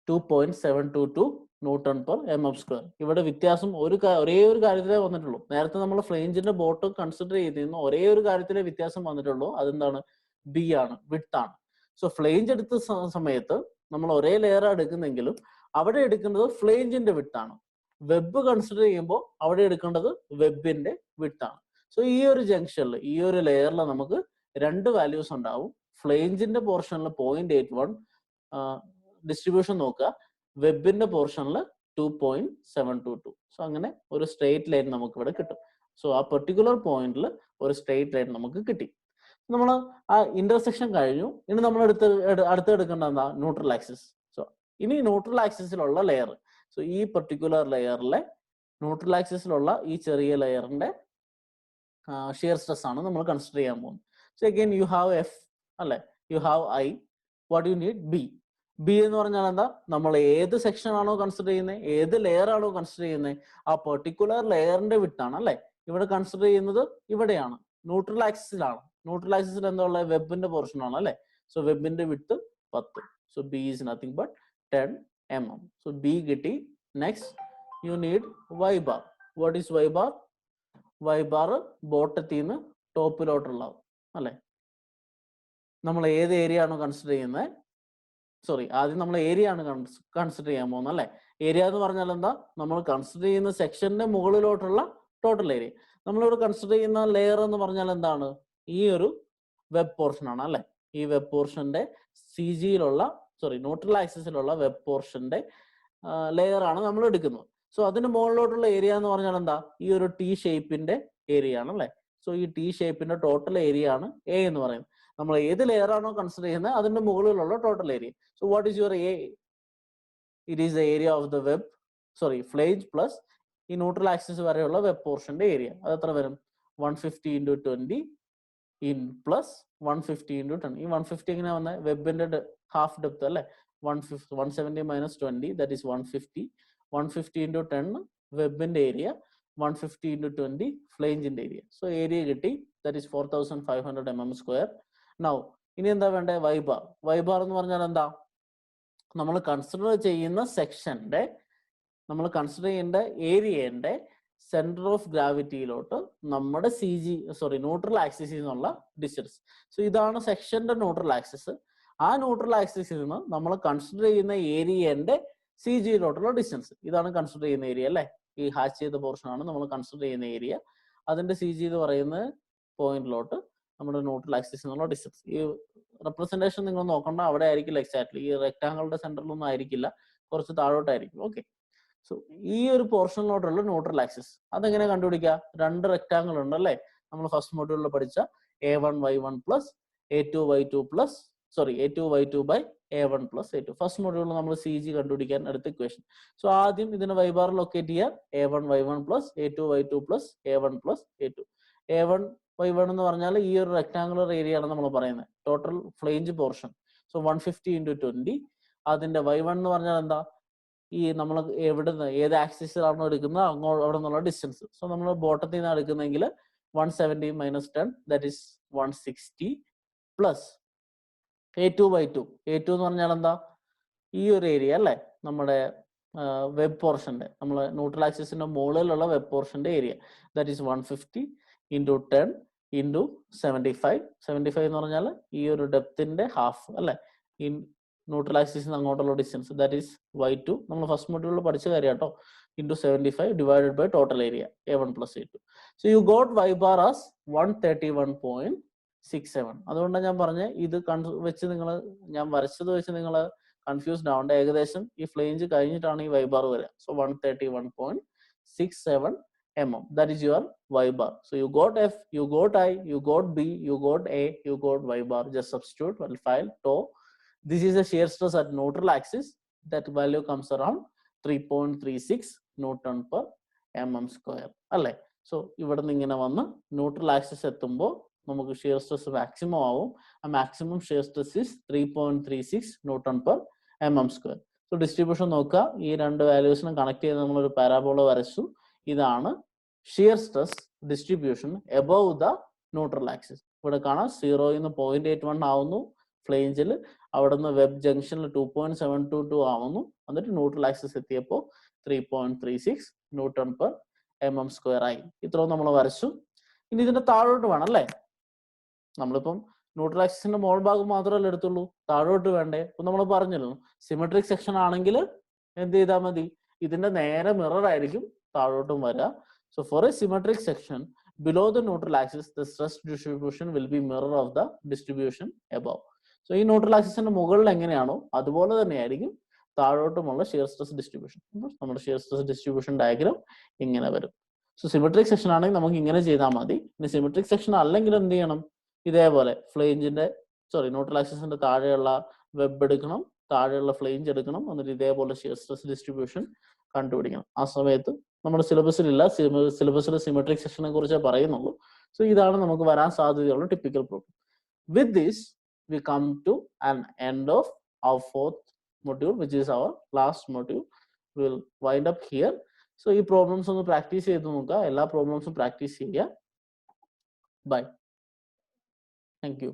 2.722 Newton per mm². ഇവിടെ വ്യത്യാസം ഒരേ ഒരു കാര്യത്തിലേ വന്നിട്ടുള്ളൂ. നേരത്തെ നമ്മൾ ഫ്ലേഞ്ചിന്റെ ബോട്ട് കൺസിഡർ ചെയ്തിരുന്നു, ഒരേ ഒരു കാര്യത്തിലെ വ്യത്യാസം വന്നിട്ടുള്ളൂ. അതെന്താണ്? ബി ആണ്, വിഡ്ത്ത് ആണ്. സോ ഫ്ലേഞ്ച് എടുത്ത സമയത്ത് നമ്മൾ ഒരേ ലെയർ എടുക്കുന്നെങ്കിലും അവിടെ എടുക്കുന്നത് ഫ്ലേഞ്ചിന്റെ വിഡ്ത്ത് ആണ്. വെബ് കൺസിഡർ ചെയ്യുമ്പോൾ അവിടെ എടുക്കേണ്ടത് വെബിന്റെ വിഡ്ത്ത് ആണ്. സോ ഈ ഒരു ജംഗ്ഷനിൽ, ഈ ഒരു ലെയറിൽ നമുക്ക് രണ്ട് വാല്യൂസ് ഉണ്ടാവും. ഫ്ലേഞ്ചിന്റെ പോർഷനിൽ 0.81 ഡിസ്ട്രിബ്യൂഷൻ നോക്കുക, വെബിന്റെ പോർഷനിൽ 2.722. സോ അങ്ങനെ ഒരു സ്ട്രെയിറ്റ് ലൈൻ നമുക്ക് ഇവിടെ കിട്ടും. സോ ആ പെർട്ടിക്കുലർ പോയിന്റിൽ ഒരു സ്ട്രെയിറ്റ് ലൈൻ നമുക്ക് കിട്ടി. നമ്മൾ ആ ഇന്റർസെക്ഷൻ കഴിഞ്ഞു. ഇനി നമ്മൾ അടുത്തെടുക്കേണ്ട എന്താ? Neutral axis. സോ ഇനി ന്യൂട്രൽ ആക്സിസിലുള്ള ലെയർ, സോ ഈ പെർട്ടിക്കുലർ ലെയറിലെ ന്യൂട്രൽ ആക്സിസിലുള്ള ഈ ചെറിയ ലെയറിന്റെ ഷിയർ സ്ട്രെസ് ആണ് നമ്മൾ കൺസിഡർ ചെയ്യാൻ പോകുന്നത്. So again you have F, അല്ലെ? You have I, what you need? B. B എന്ന് പറഞ്ഞാൽ എന്താ? നമ്മൾ ഏത് സെക്ഷൻ ആണോ കൺസിഡർ ചെയ്യുന്നത്, ഏത് ലെയർ ആണോ കൺസിഡർ ചെയ്യുന്നത്, ആ പെർട്ടിക്കുലർ ലെയറിന്റെ വിട്ടാണ്, അല്ലെ? ഇവിടെ കൺസിഡർ ചെയ്യുന്നത് ഇവിടെയാണ്, ന്യൂട്രൽ ആക്സിസിലാണ്. ന്യൂട്രൽ ആക്സിസിൽ എന്താ ഉള്ളത്? വെബിന്റെ പോർഷൻ ആണ്, അല്ലെ? സോ വെബിന്റെ width 10. So B is nothing but 10 mm. So B കിട്ടി. Next you need y bar. What is y bar? Y bar ബോട്ടത്തിൽ നിന്ന് ടോപ്പിലോട്ടുള്ളതാണ്, അല്ലെ? നമ്മൾ ഏത് ഏരിയ ആണോ കൺസിഡർ ചെയ്യുന്നത്, സോറി, ആദ്യം നമ്മൾ ഏരിയ ആണ് കൺസിഡർ ചെയ്യാൻ പോകുന്നത്, അല്ലെ? ഏരിയ എന്ന് പറഞ്ഞാൽ എന്താ? നമ്മൾ കൺസിഡർ ചെയ്യുന്ന സെക്ഷന്റെ മുകളിലോട്ടുള്ള ടോട്ടൽ ഏരിയ. നമ്മളിവിടെ കൺസിഡർ ചെയ്യുന്ന ലെയർ എന്ന് പറഞ്ഞാൽ എന്താണ്? ഈ ഒരു വെബ് പോർഷൻ ആണ്, അല്ലെ? ഈ വെബ് പോർഷന്റെ സി ജിയിലുള്ള, സോറി, ന്യൂട്രൽ ആക്സിസിലുള്ള വെബ് പോർഷന്റെ ലെയർ ആണ് നമ്മൾ എടുക്കുന്നത്. സോ അതിന് മുകളിലോട്ടുള്ള ഏരിയ എന്ന് പറഞ്ഞാൽ എന്താ? ഈ ഒരു ടി ഷേപ്പിന്റെ ഏരിയ ആണ്, അല്ലെ? സോ ഈ ടി ഷേപ്പിന്റെ ടോട്ടൽ ഏരിയ ആണ് എ എന്ന് പറയുന്നത്. നമ്മൾ ഏത് ലെയർ ആണോ കൺസിഡർ ചെയ്യുന്നത് അതിന്റെ മുകളിലുള്ള total area. So what is your A? It is the area of the web, sorry, flange plus ഈ ന്യൂട്രൽ ആക്സിസ് വരെയുള്ള വെബ് പോർഷന്റെ ഏരിയ. അത് എത്ര വരും? 150 × 20 ഇൻ പ്ലസ് 150 × 10. ഈ 150 എങ്ങനെ വന്നത്? വെബിന്റെ ഹാഫ് ഡെപ്ത്, അല്ലെ? 170 minus 20, that is 150. 150 × 10 വെബിന്റെ area, 150 × 20 ഫ്ലേഞ്ചിന്റെ area. So area കിട്ടി, that is 4500 mm². നൗ ഇനി എന്താ വേണ്ടേ? Y bar. വൈ ബാർ എന്ന് പറഞ്ഞാൽ എന്താ? നമ്മൾ കൺസിഡർ ചെയ്യുന്ന സെക്ഷന്റെ, നമ്മൾ കൺസിഡർ ചെയ്യേണ്ട ഏരിയന്റെ സെന്റർ ഓഫ് ഗ്രാവിറ്റിയിലോട്ട് നമ്മുടെ സി ജി, സോറി, ന്യൂട്രൽ ആക്സിസിൽ നിന്നുള്ള ഡിസ്റ്റൻസ്. സോ ഇതാണ് സെക്ഷന്റെ ന്യൂട്രൽ ആക്സിസ്. ആ ന്യൂട്രൽ ആക്സിസിൽ നിന്ന് നമ്മൾ കൺസിഡർ ചെയ്യുന്ന ഏരിയന്റെ സി ജിയിലോട്ടുള്ള ഡിസ്റ്റൻസ്. ഇതാണ് കൺസിഡർ ചെയ്യുന്ന ഏരിയ, അല്ലെ? ഈ ഹാച്ച് ചെയ്ത പോർഷൻ ആണ് നമ്മൾ കൺസിഡർ ചെയ്യുന്ന ഏരിയ. അതിന്റെ സി ജി എന്ന് പറയുന്ന പോയിന്റിലോട്ട് നമ്മുടെ ന്യൂട്രൽ ആക്സിസിൽ നിന്നുള്ള ഡിസ്റ്റൻസ്. ഈ റെപ്രസെന്റേഷൻ നിങ്ങൾ നോക്കണ്ട, അവിടെ ആയിരിക്കില്ല എക്സാക്ട്ലി, ഈ റെക്ടാങ്കിളുടെ സെന്ററിലൊന്നും ആയിരിക്കില്ല, കുറച്ച് താഴോട്ടായിരിക്കും. ഓക്കെ, സോ ഈ ഒരു പോർഷനിലോട്ടുള്ള ന്യൂട്രൽ ആക്സിസ് അതെങ്ങനെ കണ്ടുപിടിക്കുക? രണ്ട് റെക്ടാങ്കിൾ ഉണ്ട്, അല്ലെ? നമ്മൾ ഫസ്റ്റ് മൊഡ്യൂളിൽ പഠിച്ച a1y1 plus a2y2 plus, sorry, a2y2 by a1 plus a2. First മൊഡ്യൂളിൽ നമ്മൾ സി ജി കണ്ടുപിടിക്കാൻ എടുത്ത ഇക്വേഷൻ. സോ ആദ്യം ഇതിന് y ബാർ ലൊക്കേറ്റ് ചെയ്യുക, a1y1 plus a2y2 plus a1 plus a2. A1 y1 എന്ന് പറഞ്ഞാൽ ഈ ഒരു റെക്ടാങ്കുലർ ഏരിയ ആണ് നമ്മൾ പറയുന്നത്, ടോട്ടൽ ഫ്ലേഞ്ച് പോർഷൻ. സോ 150 × 20. അതിന്റെ y1 എന്ന് പറഞ്ഞാൽ എന്താ, ഈ നമ്മൾ എവിടുന്ന് ഏത് ആക്സിസിലാണോ എടുക്കുന്നത് അവിടെ നിന്നുള്ള ഡിസ്റ്റൻസ്. സോ നമ്മൾ ബോട്ടത്തിൽ നിന്ന് എടുക്കുന്നെങ്കിൽ 170 - 10 that is 160 plus A2/2. A2 എന്ന് പറഞ്ഞാൽ എന്താ, ഈ ഒരു ഏരിയ അല്ലേ, നമ്മുടെ വെബ് പോർഷന്റെ, നമ്മൾ ന്യൂട്രൽ ആക്സിസിന്റെ മുകളിലുള്ള വെബ് പോർഷന്റെ ഏരിയ. That is 150 × 10 × 75. 75 എന്ന് പറഞ്ഞാൽ ഈ ഒരു ഡെപ്തിന്റെ ഹാഫ് അല്ലെ, ഈ ന്യൂട്രൽ ആക്സിസിന് അങ്ങോട്ടുള്ള ഡിസ്റ്റൻസ്. That is y2. നമ്മൾ ഫസ്റ്റ് മൊഡ്യൂളിൽ പഠിച്ച കാര്യം കേട്ടോ. × 75 divided by total area A1 + A2. So you got y bar as 131.67. അതുകൊണ്ടാണ് ഞാൻ പറഞ്ഞത് ഇത് വെച്ച് നിങ്ങൾ, ഞാൻ വരച്ചത് വെച്ച് നിങ്ങൾ കൺഫ്യൂസ്ഡ് ആവണ്ട. ഏകദേശം ഈ ഫ്ലേഞ്ച് കഴിഞ്ഞിട്ടാണ് ഈ y bar വരിക. So 131.67 mm. That is your y bar. So you got F, you got I, you got B, you got A, you got y bar. Just substitute, well, file tau. This is the shear stress at neutral axis. That value comes around 3.36 Newton/mm². അല്ലേ? So ഇവിടെ നിന്ന് ഇങ്ങനെ വന്ന് neutral axis എത്തുമ്പോൾ നമുക്ക് shear stress maximum ആവും. ആ maximum shear stress is 3.36 Newton/mm². So distribution നോക്കുക, ഈ രണ്ട് വാല്യൂസിനും കണക്ട് ചെയ്ത് നമ്മളൊരു പാരാബോള വരച്ചു. ഇതാണ് shear stress distribution above the neutral axis. ഇവിടെ കാണാം 0 ന്ന് 0.81 ആവുന്നു ഫ്ലേഞ്ചിൽ, അവിടെ നിന്ന് വെബ് ജംഗ്ഷനിൽ 2.722 ആവുന്നു, എന്നിട്ട് ന്യൂട്രൽ ആക്സിസ് എത്തിയപ്പോൾ 3.36 Newton/mm² ആയി. ഇത്രയും നമ്മൾ വരച്ചു. ഇനി ഇതിന്റെ താഴോട്ട് വേണം അല്ലേ, നമ്മളിപ്പം ന്യൂട്രൽ ആക്സിസിന്റെ മോൾ ഭാഗം മാത്രമല്ല എടുത്തുള്ളൂ, താഴോട്ട് വേണ്ടേ? ഇപ്പൊ നമ്മൾ പറഞ്ഞല്ലോ സിമെട്രിക് സെക്ഷൻ ആണെങ്കിൽ എന്ത് ചെയ്താൽ മതി, ഇതിന്റെ നേരെ മിറർ ആയിരിക്കും താഴോട്ടും വരിക. So for a symmetric section below the neutral axis the stress distribution will be mirror of the distribution above. So ഈ ന്യൂട്രൽ ആക്സിസിന്റെ മുകളിൽ എങ്ങനെയാണോ അതുപോലെ തന്നെയായിരിക്കും താഴോട്ടുമുള്ള ഷിയർ സ്ട്രെസ് ഡിസ്ട്രിബ്യൂഷൻ. നമ്മുടെ ഷിയർ സ്ട്രെസ് ഡിസ്ട്രിബ്യൂഷൻ ഡയഗ്രാം ഇങ്ങനെ വരും. സോ സിമെട്രിക് സെക്ഷൻ ആണെങ്കിൽ നമുക്ക് ഇങ്ങനെ ചെയ്താൽ മതി. ഇനി സിമെട്രിക് സെക്ഷൻ അല്ലെങ്കിൽ എന്ത് ചെയ്യണം, ഇതേപോലെ ഫ്ലേഞ്ചിന്റെ ന്യൂട്രൽ ആക്സിസിന്റെ താഴെയുള്ള വെബ് എടുക്കണം, താഴെയുള്ള ഫ്ലേഞ്ച് എടുക്കണം, എന്നിട്ട് ഇതേപോലെ ഷിയർ സ്ട്രെസ് ഡിസ്ട്രിബ്യൂഷൻ കണ്ടുപിടിക്കണം. ആ സമയത്ത് നമ്മുടെ സിലബസിലില്ല, സിലബസിൽ സിമെട്രിക് സെക്ഷനെ കുറിച്ച് പറയുന്നുള്ളൂ. സോ ഇതാണ് നമുക്ക് വരാൻ സാധ്യതയുള്ള typical problem. With this we come to an end of our 4th module, which is our last module. We will wind up here. So ഈ പ്രോബ്ലംസ് ഒന്ന് പ്രാക്ടീസ് ചെയ്ത് നോക്കുക, എല്ലാ പ്രോബ്ലംസും പ്രാക്ടീസ് ചെയ്യുക. Bye, thank U.